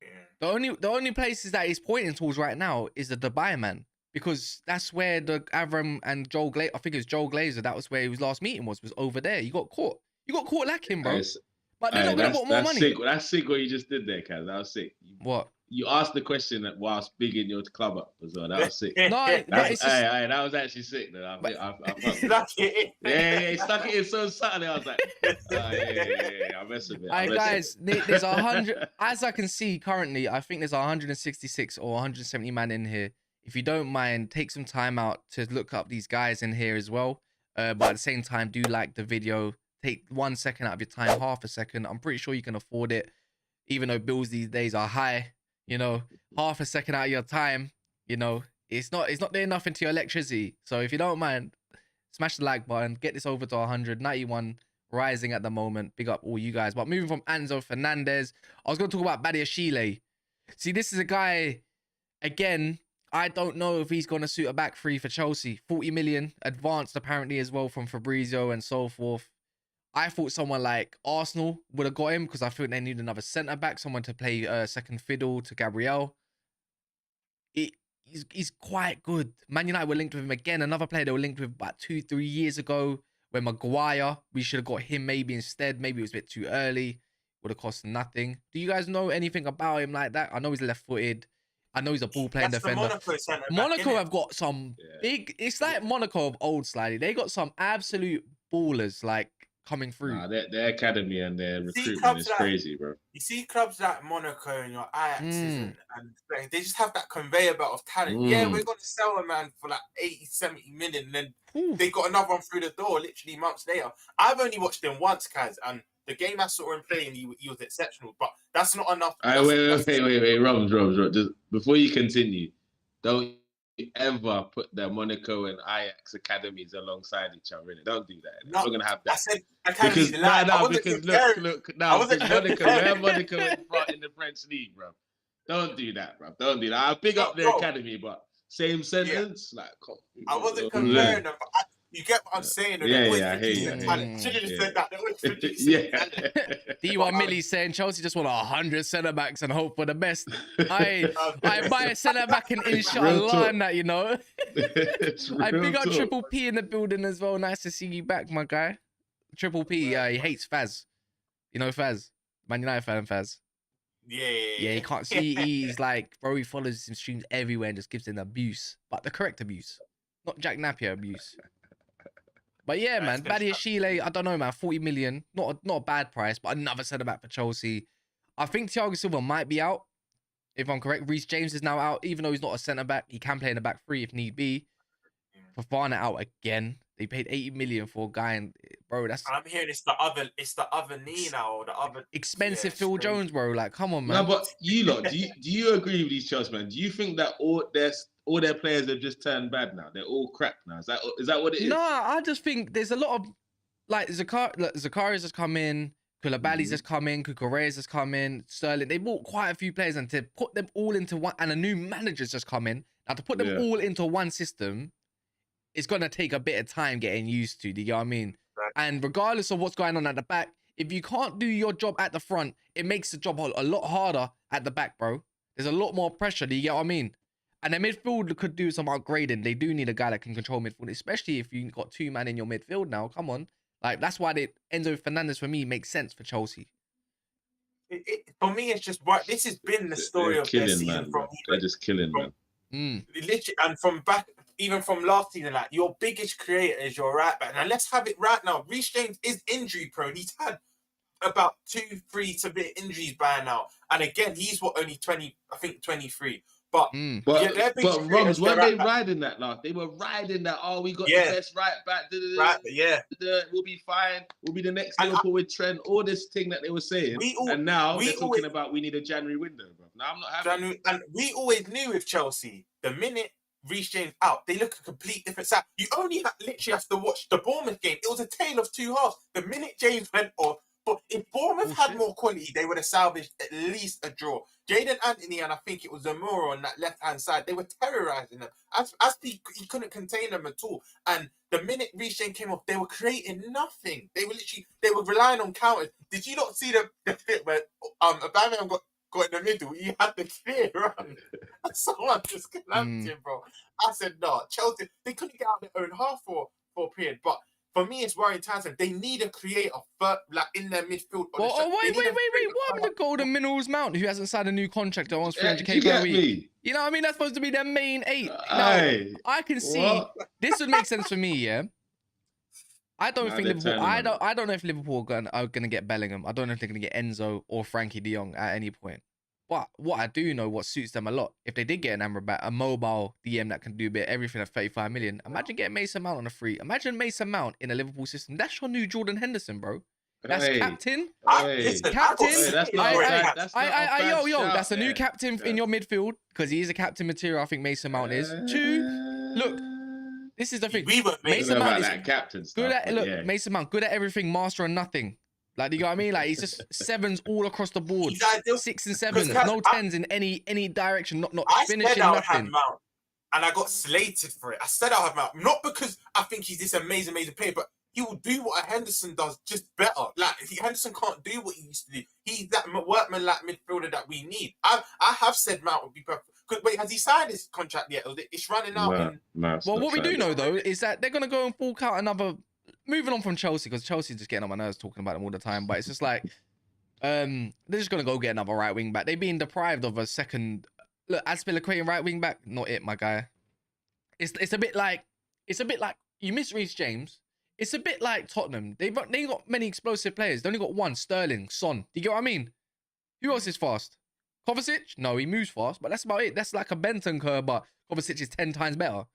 Yeah. The only places that he's pointing towards right now is the Dubai, man, because that's where the Avram and Joel Glazer, I think it was Joel Glazer, that was where his last meeting was over there. You got caught lacking, bro. But they're not going to put more money. That's sick what you just did there, Kaz. That was sick. What? You asked the question whilst bigging your club up as well. That was sick. No, that was actually sick. Though. He stuck it in. Yeah, he stuck it in so subtly. I was like, I mess with it. All right, guys, there's 100. As I can see currently, I think there's 166 or 170 man in here. If you don't mind, take some time out to look up these guys in here as well. But at the same time, do like the video. Take 1 second out of your time, half a second. I'm pretty sure you can afford it, even though bills these days are high. You know, half a second out of your time, you know, it's not doing nothing to your electricity. So if you don't mind, smash the like button, get this over to 191, rising at the moment. Big up all you guys. But moving from Enzo Fernandez, I was going to talk about Badiashile. See, this is a guy, again, I don't know if he's going to suit a back three for Chelsea. 40 million advanced apparently as well from Fabrizio and so forth. I thought someone like Arsenal would have got him because I think they need another centre-back, someone to play second fiddle to Gabriel. He's quite good. Man United were linked with him again. Another player they were linked with about 2-3 years ago When Maguire, we should have got him maybe instead. Maybe it was a bit too early. Would have cost nothing. Do you guys know anything about him like that? I know he's left-footed. I know he's a ball-playing defender. Monaco centre back, Monaco innit? have got some big... It's like Monaco of old slightly. They got some absolute ballers like coming through. Nah, their academy and their recruitment clubs is like- crazy, bro. You see clubs like Monaco and your Ajaxes and they just have that conveyor belt of talent. Yeah, we're going to sell a man for like 80, 70 million. And then they got another one through the door literally months later. I've only watched him once, Kaz, and the game I saw him playing, he was exceptional. But that's not enough. Wait, Roms. Just before you continue, don't ever put the Monaco and Ajax academies alongside each other. Innit? Don't do that. No, We're gonna have that. I said academies. Because look, Monaco in front in the French league, bro. Don't do that, bro. Don't do that. I'll pick up their academy, but same sentence. Like, I wasn't comparing them, but you get what I'm saying. I hear you. Should have just said that. They always produce D1 Millie saying Chelsea just want 100 centre backs and hope for the best. I buy a centre back and inshallah and that, you know. I big up Triple P in the building as well. Nice to see you back, my guy. Triple P, he hates Faz. You know Faz, Man United fan Faz. Yeah, he can't see. He's like, bro, he follows him streams everywhere and just gives him abuse, but the correct abuse, not Jack Napier abuse. But yeah, man, Badiashile, I don't know, man, 40 million, not a bad price, but another centre back for Chelsea. I think Thiago Silva might be out, if I'm correct. Reece James is now out, even though he's not a centre back. He can play in the back three if need be. Fofana out again. They paid 80 million for a guy, and bro, that's. I'm hearing it's the other knee now, or the other expensive Phil Jones, bro. Like, come on, man. No, but you lot, do you agree with these Chelsea, man? Do you think that all their players have just turned bad now? They're all crap now. Is that what it is? No, I just think there's a lot of like Zakaria's has come in, Koulibaly's has come in, Kukureya's has come in, Sterling. They bought quite a few players, and to put them all into one, and a new manager's just come in. Now to put them all into one system, it's gonna take a bit of time getting used to. Do you get what I mean? Right. And regardless of what's going on at the back, if you can't do your job at the front, it makes the job a lot harder at the back, bro. There's a lot more pressure. Do you get what I mean? And the midfield could do some upgrading. They do need a guy that can control midfield, especially if you've got two man in your midfield now. Come on. Like, that's why Enzo Fernandez, for me, makes sense for Chelsea. For me, it's just what this has been the story of their season. They're just killing, man. Literally, and from back, even from last season, like, your biggest creator is your right back. Now, let's have it right now. Reece James is injury prone. He's had about 2-3 severe injuries by now. And again, he's only 23. But Roms, weren't they riding that last? They were riding that. Oh, we got the best right back. We'll be fine. We'll be the next Liverpool with Trent. All this thing that they were saying, and now they're talking about we need a January window, bro. Now I'm not having. And we always knew with Chelsea, the minute Reece James out, they look a complete different side. You only literally have to watch the Bournemouth game. It was a tale of two halves. The minute James went off, but if Bournemouth had more quality, they would have salvaged at least a draw. Jaden Anthony and I think it was Zamora on that left-hand side, they were terrorising them. As he couldn't contain them at all. And the minute Reece James came off, they were creating nothing. They were relying on counters. Did you not see the bit where Aubameyang got in the middle? He had the clear run. And someone just clamped him, bro. I said, no, Chelsea, they couldn't get out of their own half for a period. But for me, it's worrying times. They need a creator like in their midfield. Wait. What happened to Golden Minerals Mount, who hasn't signed a new contract that wants 300k per week? You know what I mean? That's supposed to be their main 8. Now, I can see this would make sense for me, yeah. I don't think Liverpool. I don't know if Liverpool are gonna get Bellingham. I don't know if they're gonna get Enzo or Frankie De Jong at any point. But what I do know, what suits them a lot, if they did get an Amrabat, a mobile DM that can do a bit everything at 35 million, imagine getting Mason Mount on a free. Imagine Mason Mount in a Liverpool system. That's your new Jordan Henderson, bro. That's captain. Captain. That's a new captain in your midfield, because he is a captain material. I think Mason Mount is. 2, look, this is the thing. Mason Mount is good at Mason Mount good at everything, master and nothing. Like, you know what I mean? Like, he's just 7s all across the board. 6 and 7s, no 10s in any direction. Not finishing nothing. Mount, and I got slated for it. I said I'll have Mount, not because I think he's this amazing player, but he will do what a Henderson does, just better. Like, Henderson can't do what he used to do. He's that workman-like midfielder that we need. I have said Mount would be perfect. Wait, has he signed his contract yet? It's running out. Well, what we do know though is that they're gonna go and fork out another moving on from Chelsea, because Chelsea's just getting on my nerves talking about them all the time. But it's just like, they're just gonna go get another right wing back. They've been deprived of a second. Look, Aspilicueta right wing back, not it, my guy. It's a bit like you miss Reece James. It's a bit like Tottenham. They ain't got many explosive players. They only got one, Sterling, Son. Do you get what I mean? Who else is fast? Kovacic? No, he moves fast, but that's about it. That's like a Benton curve, but Kovacic is 10 times better.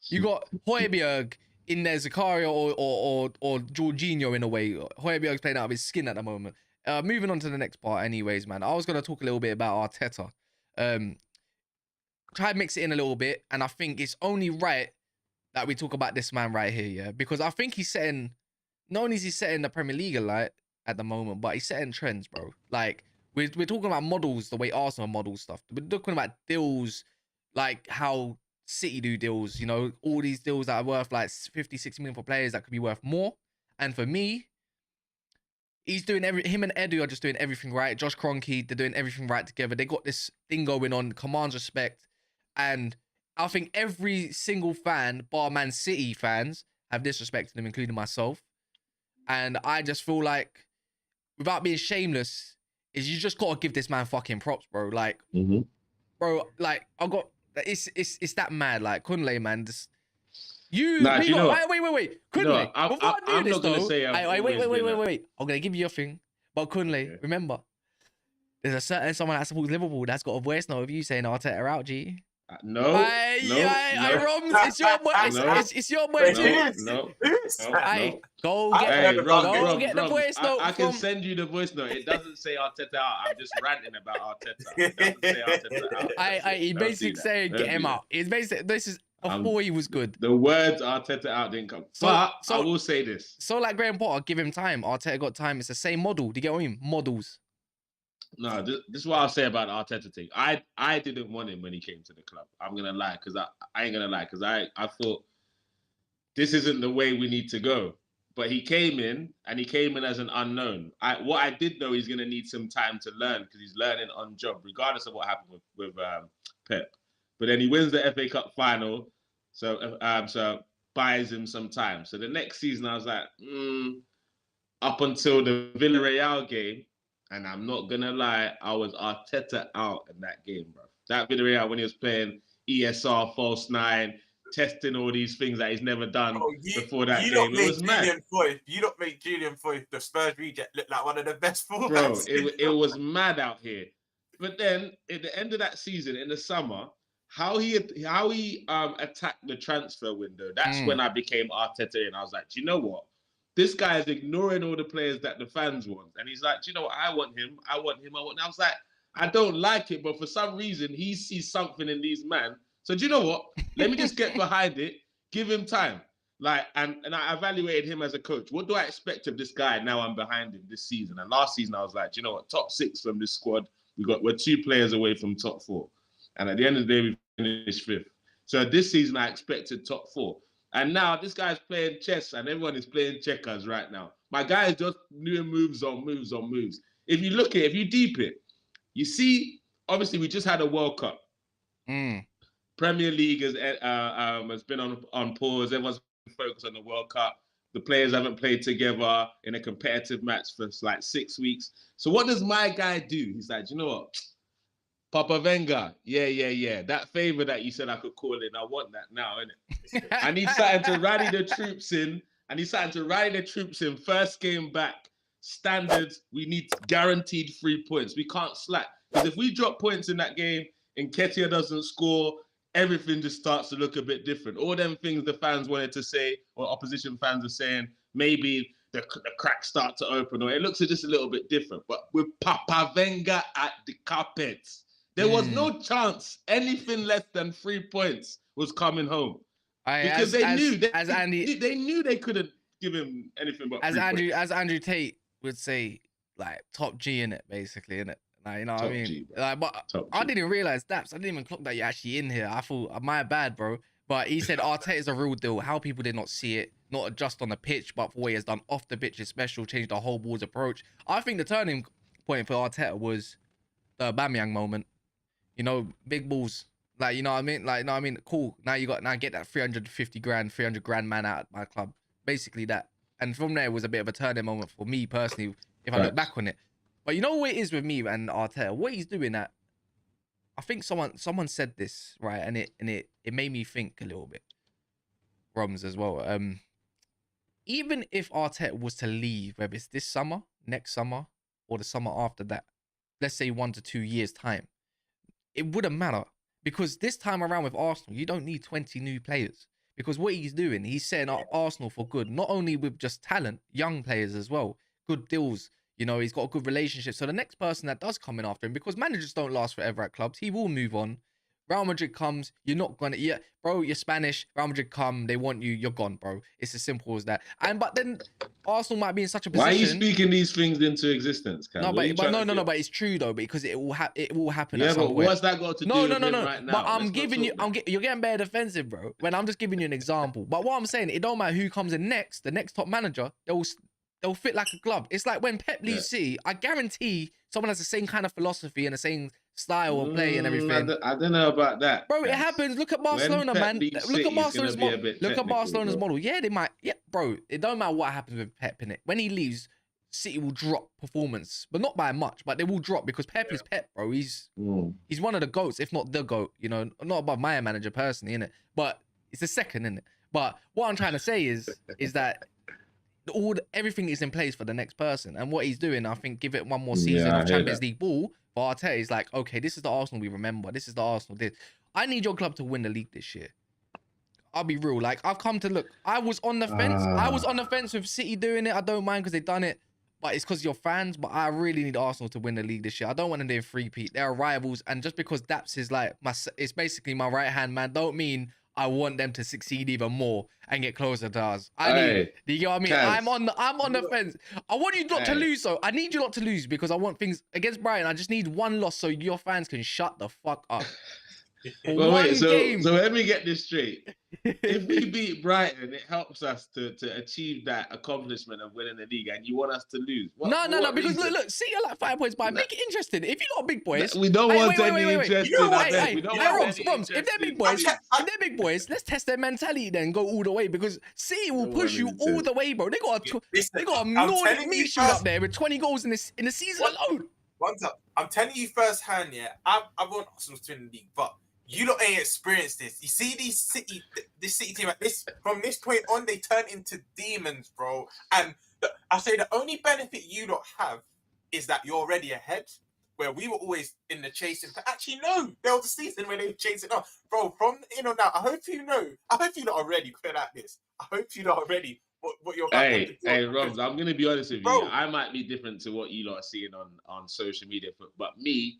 You got Højbjerg in there, Zakaria or Jorginho in a way. Højbjerg's playing out of his skin at the moment. Moving on to the next part anyways, man. I was going to talk a little bit about Arteta. Try and mix it in a little bit, and I think it's only right that we talk about this man right here, yeah? Because I think he's setting, not only is he setting the Premier League alight at the moment, but he's setting trends, bro. Like, we're talking about models, the way Arsenal models stuff. We're talking about deals, like how City do deals, you know, all these deals that are worth like 50, 60 million for players that could be worth more. And for me, he's doing him and Edu are just doing everything right. Josh Kroenke, they're doing everything right together. They got this thing going on, commands respect. And I think every single fan, bar Man City fans, have disrespected him, including myself. And I just feel like, without being shameless, is you just gotta give this man fucking props, bro. Like, bro, like it's that mad. Like Kunle, man, just wait. Kunle, before I do this though, wait. I'm gonna give you your thing, but Kunle, remember, there's a certain someone that supports Liverpool that's got a voice note of you saying Arteta out, G. No, it's your boy. It's your boy. No. Go get the voice note. I can send you the voice note. It doesn't say Arteta out. I'm just ranting about Arteta. It doesn't say Arteta out. He basically saying get him out. It's basically this is before he was good. The words Arteta out didn't come. But I will say this. So like Graham Potter, give him time. Arteta got time. It's the same model. Do you get what I mean? Models. No, this is what I'll say about the Arteta thing. I didn't want him when he came to the club. I'm gonna lie, because I ain't gonna lie, because I thought this isn't the way we need to go. But he came in, and he came in as an unknown. What I did know, he's gonna need some time to learn, because he's learning on job, regardless of what happened with Pep. But then he wins the FA Cup final, so buys him some time. So the next season, I was like, up until the Villarreal game. And I'm not going to lie, I was Arteta out in that game, bro. That Villarreal, when he was playing ESR, false nine, testing all these things that he's never done before that game. It was mad. You don't make Julian Foyth, the Spurs reject, look like one of the best fullbacks. Bro, it was mad out here. But then, at the end of that season, in the summer, how he attacked the transfer window, that's when I became Arteta. And I was like, do you know what? This guy is ignoring all the players that the fans want. And he's like, do you know what? I want him. I was like, I don't like it, but for some reason, he sees something in these men. So do you know what? Let me just get behind it. Give him time. Like, and I evaluated him as a coach. What do I expect of this guy now I'm behind him this season? And last season, I was like, do you know what? Top 6 from this squad. We're 2 players away from top 4. And at the end of the day, we finished 5th. So this season, I expected top 4. And now this guy's playing chess and everyone is playing checkers right now. My guy is just doing moves on moves on moves. If you look at it, if you deep it, you see, obviously we just had a World Cup. Premier League has been on pause. Everyone's focused on the World Cup. The players haven't played together in a competitive match for like 6 weeks. So what does my guy do? He's like, you know what? Papa Wenger, yeah. That favor that you said I could call in, I want that now, innit? I need something to rally the troops in. First game back, standards, we need guaranteed 3 points. We can't slack. Because if we drop points in that game and Nketiah doesn't score, everything just starts to look a bit different. All them things the fans wanted to say, or opposition fans are saying, maybe the cracks start to open, or it looks just a little bit different. But with Papa Wenger at the carpet, there was no chance anything less than 3 points was coming home. Because they knew they couldn't give him anything but as Andrew Tate would say, like top G in it, basically, in it. Like, you know what I mean? G, like, but I didn't realize Daps. I didn't even clock that you're actually in here. I thought, my bad, bro. But he said Arteta is a real deal. How people did not see it, not just on the pitch, but for what he has done off the pitch is special, changed the whole Wolves approach. I think the turning point for Arteta was the Aubameyang moment. You know, big balls. Like, you know what I mean? Like, you know what I mean? Cool. Now get that 350 grand, 300 grand man out of my club. basically that. And from there, it was a bit of a turning moment for me personally, if I look Facts. back on it. But you know what it is with me and Arteta? What he's doing that, I think someone said this, right? And it made me think a little bit. Roms as well. Even if Arteta was to leave, whether it's this summer, next summer, or the summer after that, let's say 1 to 2 years time, it wouldn't matter. Because this time around with Arsenal, you don't need 20 new players. Because what he's doing, he's setting up Arsenal for good, not only with just talent, young players as well, good deals. You know, he's got a good relationship. So the next person that does come in after him, because managers don't last forever at clubs, he will move on. Real Madrid comes, you're not gonna, yeah, bro, you're Spanish. Real Madrid come, they want you, you're gone, bro. It's as simple as that. But then Arsenal might be in such a position. Why are you speaking these things into existence, Cam? No, What are you but trying no, to no, do? no, but it's true though, because it will happen. Yeah, at some but point. what's that got to do No, with no, no, him no. right now? But I'm Let's not giving you, talk that. you're getting very defensive, bro. When I'm just giving you an example. But what I'm saying, it don't matter who comes in next. The next top manager, they'll fit like a glove. It's like when Pep leaves City, I guarantee someone has the same kind of philosophy and the same style of play and everything. I don't know about that. Bro, it Cam. happens. Look at Barcelona, Pep man. leaves Look City, at it's Barcelona's gonna be a model. bit Look at technical, Barcelona's bro. model. Yeah, they might. Yeah, bro. It don't matter what happens with Pep in it. When he leaves, City will drop performance, but not by much. But they will drop because Pep is Pep, bro. He's one of the goats, if not the goat. You know, not above my manager personally, innit? But it's the second, innit? But what I'm trying to say is that everything is in place for the next person, and what he's doing, I think, give it one more season I of hear Champions that. League ball. For Arteta, is like, okay, this is the Arsenal we remember. This is the Arsenal. I need your club to win the league this year. I'll be real. Like, I've come to look. I was on the fence. I was on the fence with City doing it. I don't mind because they've done it, but it's because you're fans. But I really need Arsenal to win the league this year. I don't want them to three-peat. They're rivals, and just because Daps is like it's basically my right hand man, don't mean I want them to succeed even more and get closer to us. Do you get what I mean? Kaz. I'm on the fence. I want you not to lose, so I need you not to lose because I want things against Brighton. I just need one loss so your fans can shut the fuck up. Well, One wait, game. so let me get this straight. If we beat Brighton, it helps us to achieve that accomplishment of winning the league, and you want us to lose. No, because look, City are like 5 points behind. Make it interesting. If you're not big boys, We don't want any wait. interest You know in what? that. Hey, We don't hey, want any Roms, if interest they're big in- boys, let's test their mentality then, go all the way because City will Don't push you want all any the way, bro. They got a Listen, Nordic telling meat you shoot up first- there with 20 goals in the season alone. One time, I'm telling you firsthand, yeah, I want Arsenal to win the league, but you lot ain't experienced this. You see this City team at this from this point on, they turn into demons, bro. And I say the only benefit you lot have is that you're already ahead. Where we were always in the chasing. Actually, no, there was a season where they were chasing up, bro. From in on out, I hope you know. I hope you lot are ready. Put it like this. I hope you lot are ready. What you're about to do. Hey, Rob, I'm gonna be honest with you. Bro. I might be different to what you lot are seeing on social media, but me,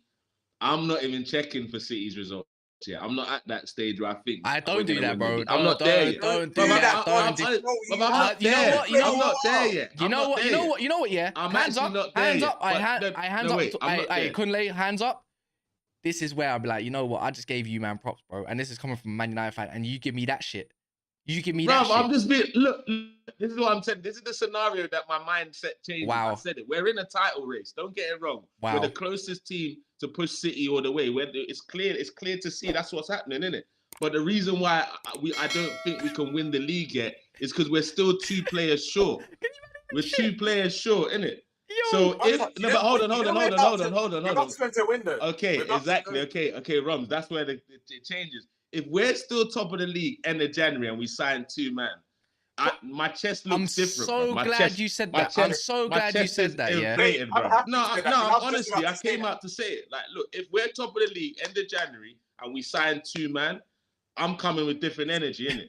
I'm not even checking for City's results. Yeah, I'm not at that stage where I think I don't do that, bro. I'm not there yet. Don't do Bro, that. I'm Don't do not I'm not there. you know I'm what? not there yet. You know what? You know what? Yeah. I'm hands actually up. not there Hands yet, up. I hands up. I'm not there. Kunle, hands up. This is where I'll be like, you know what? I just gave you man props, bro. And this is coming from a Man United fan, and you give me that shit. You give me that Bro, shit. I'm just being look. This is what I'm saying. This is the scenario that my mindset changes. Wow. I said it. We're in a title race. Don't get it wrong. Wow. We're the closest team to push City all the way. It's clear to see that's what's happening, isn't it? But the reason why I don't think we can win the league yet is because we're still 2 players short. We're 2 players short, innit? So if no, but hold on. We're not going to win though. Okay, We're not exactly. going- Okay, Rums. That's where it changes. If we're still top of the league end of January and we sign 2 man, my chest I'm looks different. so bro. My glad chest- you said my that. I'm chest- so my glad you chest said is that. Yeah. inflated, I'm bro. happy No, to say that. I'm just honestly, about I to say came that. out to say it. Like, look, if we're top of the league end of January and we sign 2 man, I'm coming with different energy, innit?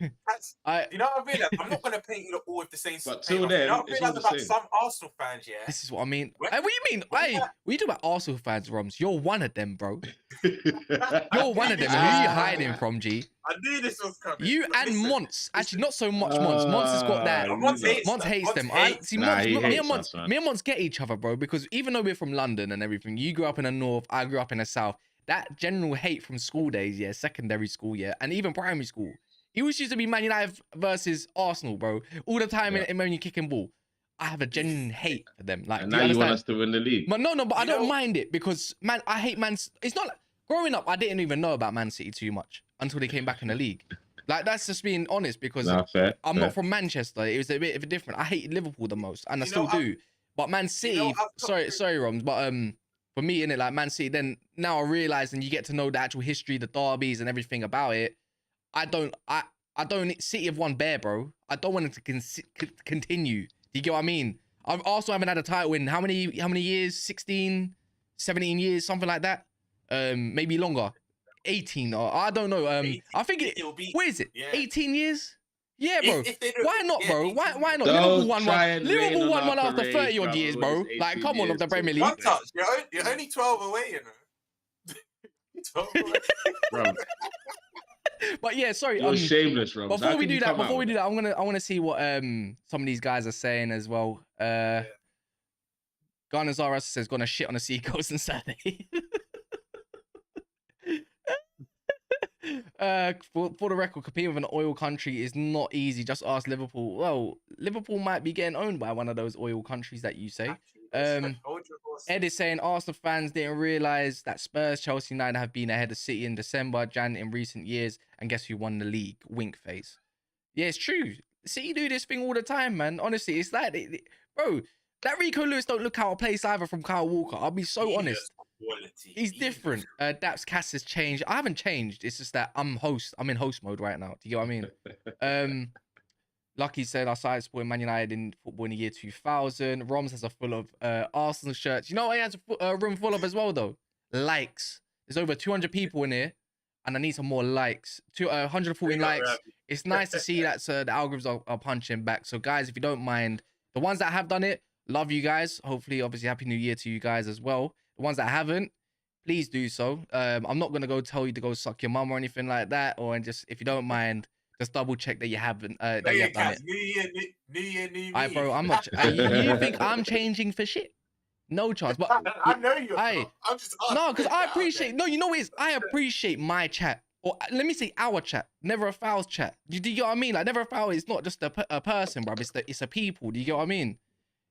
You know what I realize? I'm not going to paint you all with the same. But paint till off. then, you know what I it's realize all the about same. some Arsenal fans, yeah. This is what I mean. When- Hey, what do you mean? when Hey, that- we talk about Arsenal fans, Roms. You're one of them, bro. You're one of them. Who are you hiding from, G? I knew this was coming. You But and listen, Monts. Actually, not so much Monts. Monts has got that. Monts hates Monts them. hates them. Monts hates See, Nah, Monts, he me hates and Monts, us, man. me and Monts get each other, bro. Because even though we're from London and everything, you grew up in the north, I grew up in the south. That general hate from school days, yeah, secondary school, yeah, and even primary school. It always used to be Man United versus Arsenal, bro. All the time in when you're kicking ball. I have a genuine hate for them. Like, And do now you you want understand? us to win the league. But no, but I You don't know- mind it because man, I hate Man. It's not like growing up. I didn't even know about Man City too much until they came back in the league. Like, that's just being honest, because Nah, fair. I'm not from Manchester. It was a bit of a different. I hated Liverpool the most, and I still do. But Man City, sorry, Roms, but for me, innit, like Man City, then now I realise, and you get to know the actual history, the derbies and everything about it. I don't City have won bare, bro. I don't want it to continue. Do you get what I mean? I've also haven't had a title in how many years? 16, 17 years, something like that. Maybe longer. 18 or I don't know. I think it'll be. What is it? Yeah. 18 years? Yeah, bro. Why not, bro? Why not? Liverpool won one. Liverpool won one after 30 odd years, bro. Like, come on, of the Premier League. One touch. You're only 12 away, you know. 12 away. Bro. But yeah, sorry. You're shameless, bro. Before we do that, I want to see what some of these guys are saying as well. Ghana Zara says gonna shit on the Seagulls on Saturday. For the record, competing with an oil country is not easy. Just ask Liverpool. Well, Liverpool might be getting owned by one of those oil countries that you say. Ed is saying Arsenal fans didn't realise that Spurs, Chelsea, United have been ahead of City in December, Jan in recent years, and guess who won the league? Wink face. Yeah, it's true. City do this thing all the time, man. Honestly, it's like, bro, that Rico Lewis don't look out of place either from Kyle Walker. I'll be so honest. He's different. Daps Cass has changed. I haven't changed. It's just that I'm in host mode right now. Do you get what I mean? Lucky said I started supporting Man United in football in the year 2000. Roms has a full of Arsenal shirts. You know what he has a room full of as well, though? Likes. There's over 200 people in here, and I need some more likes. 114 likes. It's nice to see that the algorithms are punching back. So, guys, if you don't mind, the ones that have done it, love you guys. Hopefully, obviously, Happy New Year to you guys as well. The ones that haven't, please do so. I'm not going to go tell you to go suck your mum or anything like that. Or just, if you don't mind, just double check that you haven't that you have done it. New year, new me. Bro, I'm not. You think I'm changing for shit? No chance. But I know you. I'm just asking. No, because I appreciate. No, you know what it is? I appreciate my chat, or let me say our chat. Never a Foul's chat. Do you get what I mean? Like, Never a Foul is not just a person, bro. It's a people. Do you get what I mean?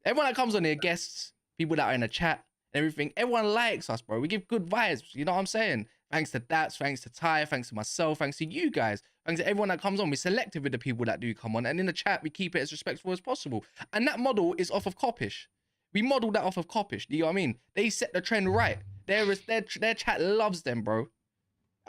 Everyone that comes on here, guests, people that are in the chat, everything. Everyone likes us, bro. We give good vibes. You know what I'm saying? Thanks to Daps, thanks to Ty, thanks to myself, thanks to you guys, thanks to everyone that comes on. We're selective with the people that do come on, and in the chat we keep it as respectful as possible. And that model is off of Coppish. We modeled that off of Coppish. Do you know what I mean? They set the trend right. Their chat loves them, bro.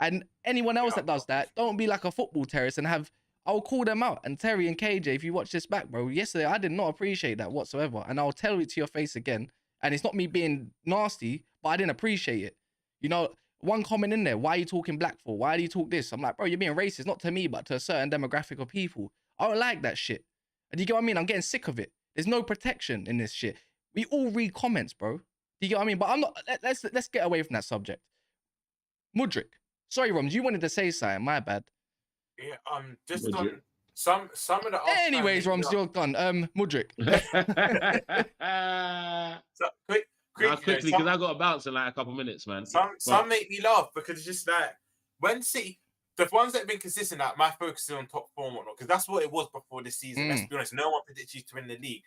And anyone else that does that, don't be like a football terrorist and have. I'll call them out. And Terry and KJ, if you watch this back, bro, yesterday I did not appreciate that whatsoever, and I'll tell it to your face again. And it's not me being nasty, but I didn't appreciate it. You know, one comment in there, why are you talking black for? Why do you talk this? I'm like, bro, you're being racist, not to me, but to a certain demographic of people. I don't like that shit. And you get what I mean? I'm getting sick of it. There's no protection in this shit. We all read comments, bro. Do you get what I mean? But I'm not, let's get away from that subject. Mudryk. Sorry, Roms, you wanted to say something, my bad. Yeah, just on some of the. Anyways, Roms, you're done. Mudryk. So, quickly, because I got to bounce in like a couple minutes, man. Some make me laugh because it's just like when City, the ones that have been consistent, like my focus is on top form or not, because that's what it was before this season. Let's be honest, no one predicted you to win the league.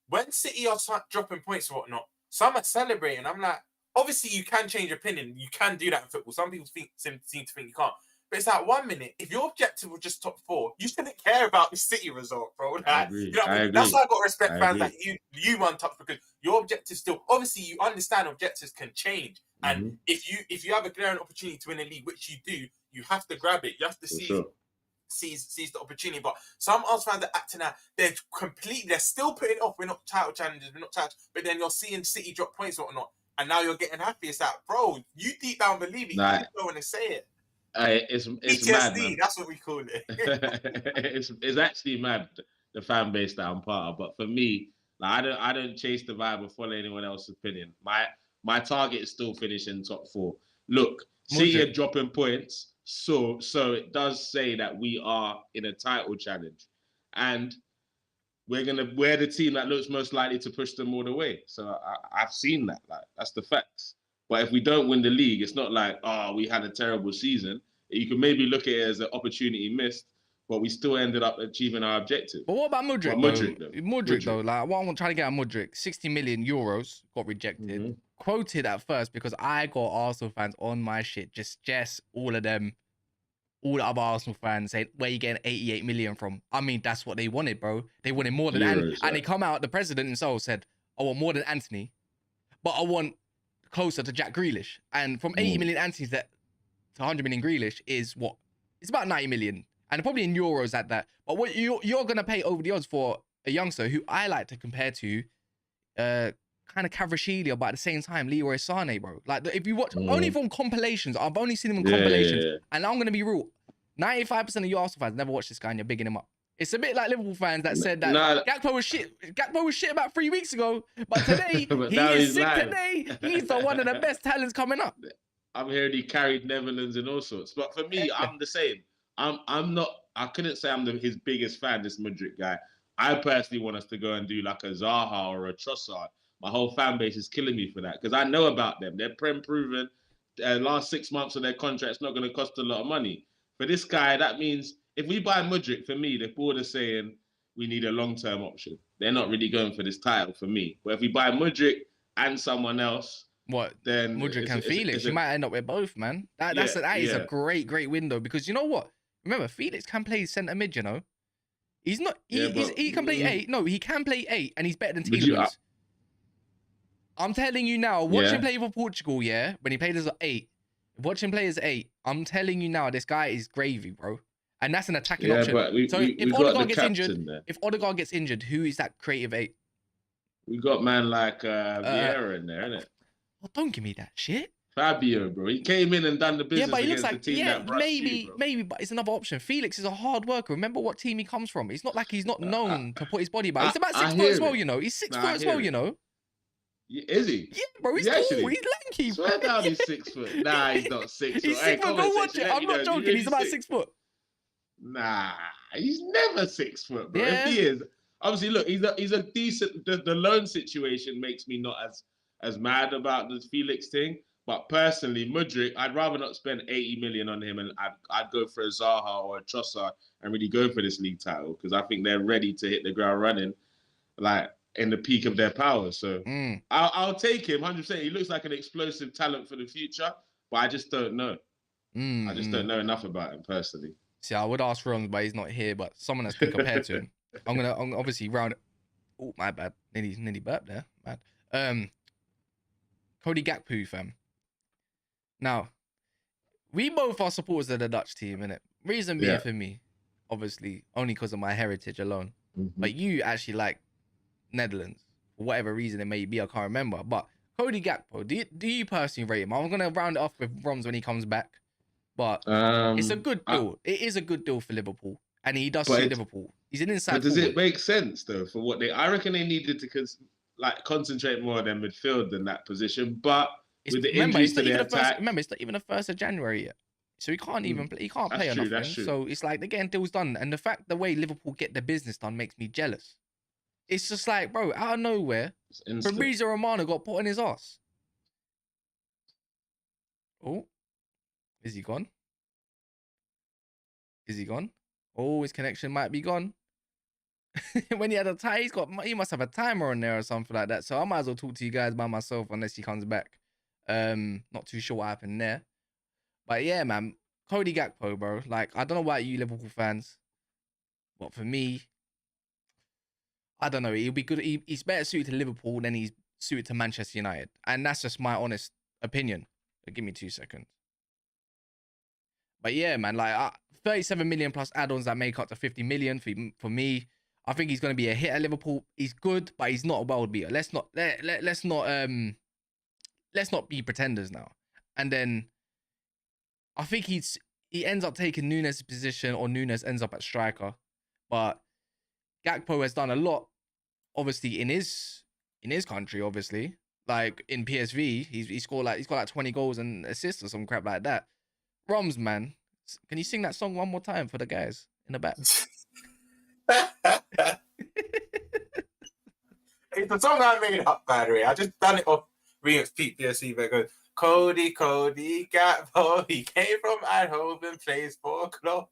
When City are dropping points or whatnot, some are celebrating. I'm like, obviously you can change your opinion. You can do that in football. Some people seem to think you can't. But it's like 1 minute, if your objective was just top 4, you shouldn't care about the City result, bro. Like, I agree. You know what I mean? That's why I got to respect fans like you man touch, because your objective still, obviously you understand objectives can change. And if you have a glaring opportunity to win a league, which you do, you have to grab it. You have to seize the opportunity. But some Arsenal fans are acting out, they're still putting it off. We're not title challengers, we're not title, but then you're seeing City drop points or whatnot, and now you're getting happy. It's like, bro, you deep down believe it. You don't want to say it. It's mad, man. That's what we call it. it's actually mad, the fan base that I'm part of. But for me, like, I don't chase the vibe or follow anyone else's opinion. My target is still finishing top 4. Look, City are dropping points, so it does say that we are in a title challenge, and we're the team that looks most likely to push them all the way. So I've seen that. Like, that's the facts. But if we don't win the league, it's not like, we had a terrible season. You can maybe look at it as an opportunity missed, but we still ended up achieving our objective. But what about Mudryk? Mudryk though, like what I'm trying to get at Mudryk, 60 million euros got rejected. Quoted at first because I got Arsenal fans on my shit, just all of them all the other Arsenal fans saying, where you getting 88 million from? I mean, that's what they wanted, bro. They wanted more than Euros, and they come out, the president himself said, I want more than Anthony, but I want closer to Jack Grealish. And from 80 million Anthony to 100 million Grealish is what? It's about 90 million. And probably in euros at that. But what you're going to pay over the odds for a youngster who I like to compare to kind of Kvaratskhelia, but at the same time, Leroy Sané, bro. Like, if you watch, only from compilations, I've only seen him in compilations. Yeah. And I'm going to be real. 95% of you Arsenal fans never watch this guy and you're bigging him up. It's a bit like Liverpool fans that said that Gakpo was shit. Gakpo was shit about 3 weeks ago, but today, But he now is he's sick lying. today. He's one of the best talents coming up. I'm hearing he carried Netherlands and all sorts. But for me, I'm the same. I'm not. I couldn't say I'm his biggest fan. This Mudryk guy. I personally want us to go and do like a Zaha or a Trossard. My whole fan base is killing me for that because I know about them. They're proven. Last 6 months of their contract's not going to cost a lot of money. For this guy, that means if we buy Mudryk, for me, the board are saying we need a long-term option. They're not really going for this title for me. But if we buy Mudryk and someone else, what? Then Mudryk and Felix, you might end up with both, man. That is a great window because you know what? Remember, Felix can play centre mid. You know, he's not. He can play 8. No, he can play 8, and he's better than Tielemans. I'm telling you now. Watch him play for Portugal. Yeah, when he played as 8, watch him play as 8. I'm telling you now, this guy is gravy, bro. And that's an attacking option. But if Odegaard gets injured, who is that creative 8? We got man like Vieira in there, innit? Oh, don't give me that shit. Fabio, bro. He came in and done the business. Yeah, but he looks against like the team maybe, but it's another option. Felix is a hard worker. Remember what team he comes from. It's not like he's not known to put his body back. He's about 6 foot as well, you know. He's 6 foot as well, you know. Is he? Yeah, bro. He's tall. He's lanky. Swear down, he's 6 foot. Nah, he's not 6 foot. He's 6 foot. Go watch it. I'm not joking. He's about 6 foot. Nah, he's never 6 foot, bro. Yeah. If he is, obviously, look, he's a decent. The loan situation makes me not as mad about the Felix thing. But personally, Mudryk, I'd rather not spend 80 million on him, and I'd go for a Zaha or a Trossard and really go for this league title because I think they're ready to hit the ground running, like in the peak of their power. So I'll take him 100%. He looks like an explosive talent for the future, but I just don't know. I just don't know enough about him personally. See, I would ask Ron, but he's not here. But someone that's been compared to him, I'm gonna obviously round it. Oh, my bad. Nearly burped there. Bad. Cody Gakpo, fam. Now, we both are supporters of the Dutch team, innit? Reason being for me, obviously, only because of my heritage alone. But you actually like Netherlands, for whatever reason it may be, I can't remember. But Cody Gakpo, do you personally rate him? I'm going to round it off with Roms when he comes back. But it's a good deal. It is a good deal for Liverpool. And he does suit Liverpool. He's an inside But does forward. it make sense, though, for what I reckon they needed to concentrate more on their midfield than that position. But with the injuries to their attack... Remember, it's not even the 1st of January yet. So he can't even play. He can't play enough. That's true. So it's like they're getting deals done. And the way Liverpool get their business done makes me jealous. It's just like, bro, out of nowhere, Fabrizio Romano got put on his ass. Oh, is he gone? Is he gone? Oh, his connection might be gone. When he had a tie, he must have a timer on there or something like that. So I might as well talk to you guys by myself unless he comes back. Not too sure what happened there. But yeah, man, Cody Gakpo, bro. Like, I don't know about you Liverpool fans, but for me, I don't know. He'll be good. He's better suited to Liverpool than he's suited to Manchester United. And that's just my honest opinion. But give me 2 seconds. But yeah, man, like 37 million plus add-ons that make up to 50 million for me. I think he's going to be a hit at Liverpool. He's good, but he's not a world beater. Let's not be pretenders now. And then I think he ends up taking Nunez's position, or Nunez ends up at striker. But Gakpo has done a lot, obviously in his country, obviously. Like in PSV, he's got like 20 goals and assists or some crap like that. Roms, man, can you sing that song one more time for the guys in the back? It's the song I made up, by the way. I just done it off Remix Pete PSV, but it goes, Cody Gakpo, he came from Eindhoven, plays for Klopp.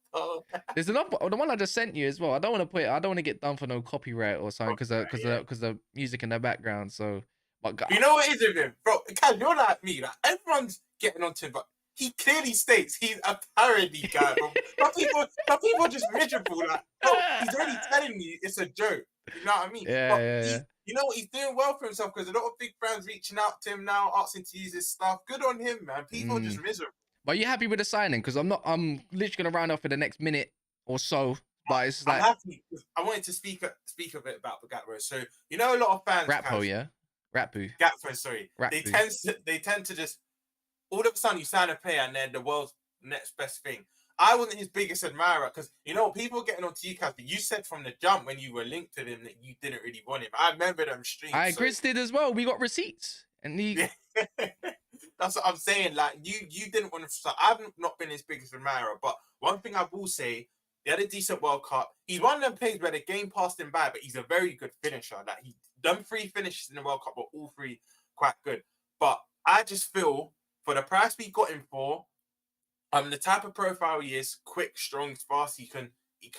There's another, the one I just sent you as well. I don't want to get done for no copyright or something because the music in the background. So, but you know what it is with him, bro? Cal, you're like me. Like everyone's getting onto him, but he clearly states he's a parody guy. But people are just miserable. Like, no, he's only telling you it's a joke. You know what I mean? Yeah, But yeah. you know what? He's doing well for himself because a lot of big brands reaching out to him now, asking to use his stuff. Good on him, man. People are just miserable. But are you happy with the signing? Because I'm literally gonna round off in the next minute or so. But it's I'm like happy because I wanted to speak a bit about the Gakpo. So you know, a lot of fans, Rappo, yeah, Rappo. Gakpo, sorry, Rappo. they tend to just all of a sudden you sign a player and they're the world's next best thing. I wasn't his biggest admirer because you know people getting onto you, Casper. You said from the jump when you were linked to him that you didn't really want him. I remember them streams. Grizz did as well. We got receipts, and he. That's what I'm saying. Like you didn't want to start. I've not been his biggest admirer, but one thing I will say. He had a decent World Cup. He's one of them players where the game passed him by, but he's a very good finisher. Like he done 3 finishes in the World Cup, but all 3 quite good. But I just feel for the price we got him for, the type of profile he is, quick, strong, fast. He can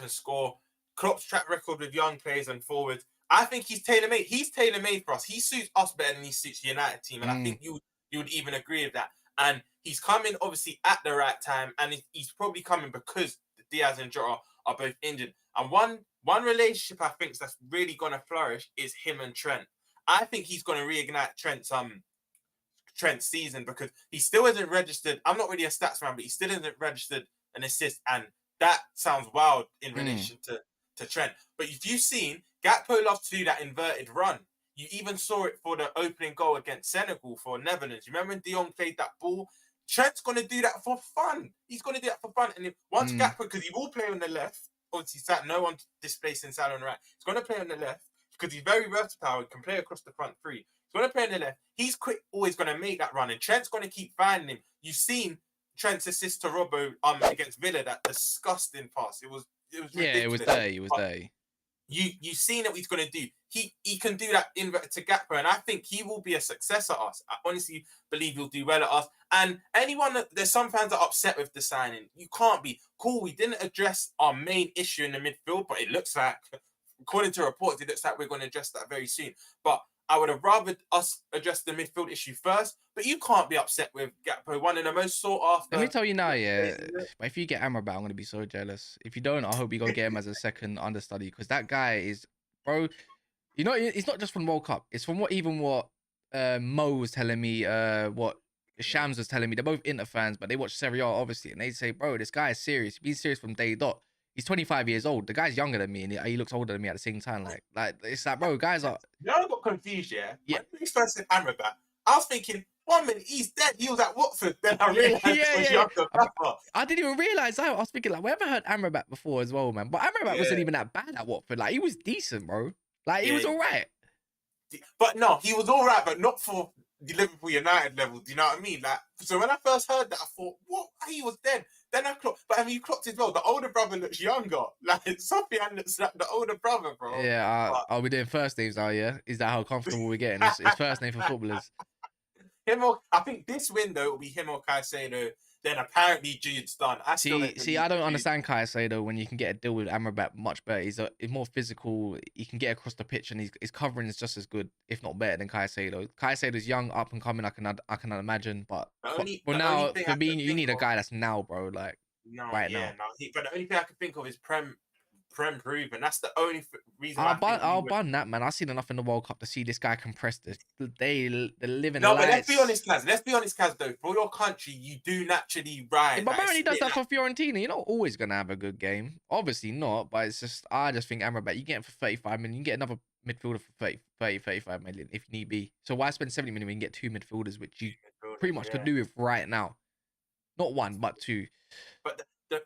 score. Klopp's track record with young players and forwards. I think he's tailor-made. He's tailor-made for us. He suits us better than he suits the United team, and I think you would even agree with that. And he's coming obviously at the right time, and he's probably coming because Diaz and Jota are both injured. And one relationship I think that's really going to flourish is him and Trent. I think he's going to reignite Trent's season because he still hasn't registered. I'm not really a stats man, but he still hasn't registered an assist, and that sounds wild in relation to Trent. But if you've seen, Gakpo loves to do that inverted run. You even saw it for the opening goal against Senegal for Netherlands. You remember when De Jong played that ball? Trent's going to do that for fun. He's going to do that for fun. And if once Gakpo, because he will play on the left, obviously no one displacing Salah on the right. He's going to play on the left because he's very versatile. He can play across the front 3. He's going to play on the left. He's quick, always going to make that run. And Trent's going to keep finding him. You've seen Trent's assist to Robbo against Villa, that disgusting pass. It was ridiculous. Yeah, it was dirty. It was dirty. You've seen what he's going to do. He can do that invert to Gakpo, and I think he will be a success at us. I honestly believe he'll do well at us. And there's some fans that are upset with the signing. You can't be. Cool, we didn't address our main issue in the midfield, but it looks like, according to reports, it looks like we're going to address that very soon. But I would have rather us address the midfield issue first, but you can't be upset with Gakpo, one of the most sought after. Let me tell you now, yeah. But if you get Amrabat, I'm going to be so jealous. If you don't, I hope you go get him as a second understudy because that guy is, bro. You know, it's not just from World Cup. It's from what Mo was telling me, what Shams was telling me. They're both Inter fans, but they watch Serie A, obviously. And they say, bro, this guy is serious. He's been serious from day dot. He's 25 years old. The guy's younger than me, and he looks older than me at the same time. Like it's like, bro, guys are... You know, I got confused, yeah? When we first said Amrabat, I was thinking, 1 minute, he's dead. He was at Watford. Then I realised it was younger. I didn't even realise. I was thinking, like, we haven't heard Amrabat before as well, man. But Amrabat wasn't even that bad at Watford. Like, he was decent, bro. Like, he was all right. But no, he was all right, but not for the Liverpool United level. Do you know what I mean? Like, so when I first heard that, I thought, what? He was dead. Then I clocked, but I mean, you clocked as well. The older brother looks younger. Like, Sofian looks like the older brother, bro. Yeah, are we doing first names now, yeah? Is that how comfortable we're getting? It's first name for footballers. I think this window will be him or Caicedo. Then apparently Jude's done. I don't understand Caicedo when you can get a deal with Amrabat much better. He's more physical. He can get across the pitch, and his covering is just as good, if not better, than Caicedo. Caicedo's young, up and coming. I can imagine, but now for me, you need a guy that's now, bro. Like right now. But the only thing I can think of is Prem proven. That's the only reason. I'll bun that, man. I've seen enough in the World Cup to see this guy compress the living. No, but let's be honest, Kaz. Though, for your country, you do naturally ride. Yeah, but man, he does that for Fiorentina. You're not always gonna have a good game. Obviously not, but it's just I just think Amrabat, you get him for 35 million. You can get another midfielder for 35 million if need be. So why spend 70 million when you can get 2 midfielders, which you pretty much could do with right now? Not 1, but 2. But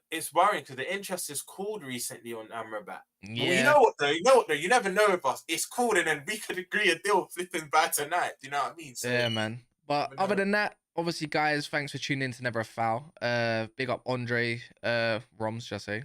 it's worrying because the interest is cooled recently on Amrabat. Yeah. Well, you know what though? You never know with us. It's cooled and then we could agree a deal flipping by tonight. Do you know what I mean? So, yeah, man. But other than that, obviously, guys, thanks for tuning in to Never a Foul. Big up Andre, Roms, should I say.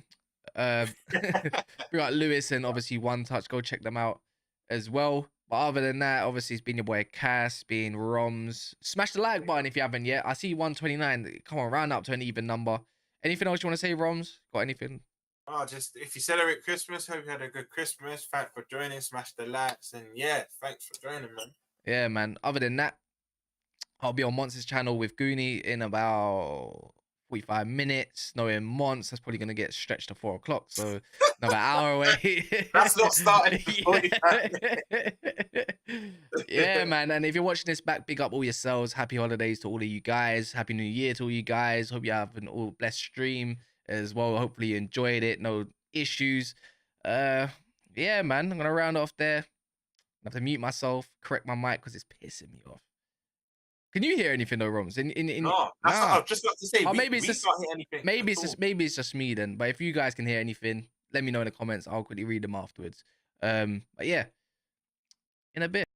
Big up Lewis and obviously One Touch. Go check them out as well. But other than that, obviously, it's been your boy Cass, been Roms. Smash the like button if you haven't yet. I see 129. Come on, round up to an even number. Anything else you want to say, Roms? Got anything? Oh, just if you celebrate Christmas, hope you had a good Christmas. Thanks for joining. Smash the likes. And yeah, thanks for joining, man. Yeah, man. Other than that, I'll be on Monts' channel with Goonie in about 45 minutes. Knowing Monts, that's probably going to get stretched to 4 o'clock. So another hour away. That's not starting before Yeah, man. And if you're watching this back, big up all yourselves. Happy holidays to all of you guys. Happy New Year to all you guys. Hope you have an all blessed stream as well. Hopefully you enjoyed it. No issues. Yeah, man. I'm going to round off there. I have to mute myself, correct my mic because it's pissing me off. Can you hear anything though, Roms? No, that's what I was just about to say. Oh, maybe it's we just can't hear anything. maybe it's just me then. But if you guys can hear anything, let me know in the comments. I'll quickly read them afterwards. But yeah, in a bit.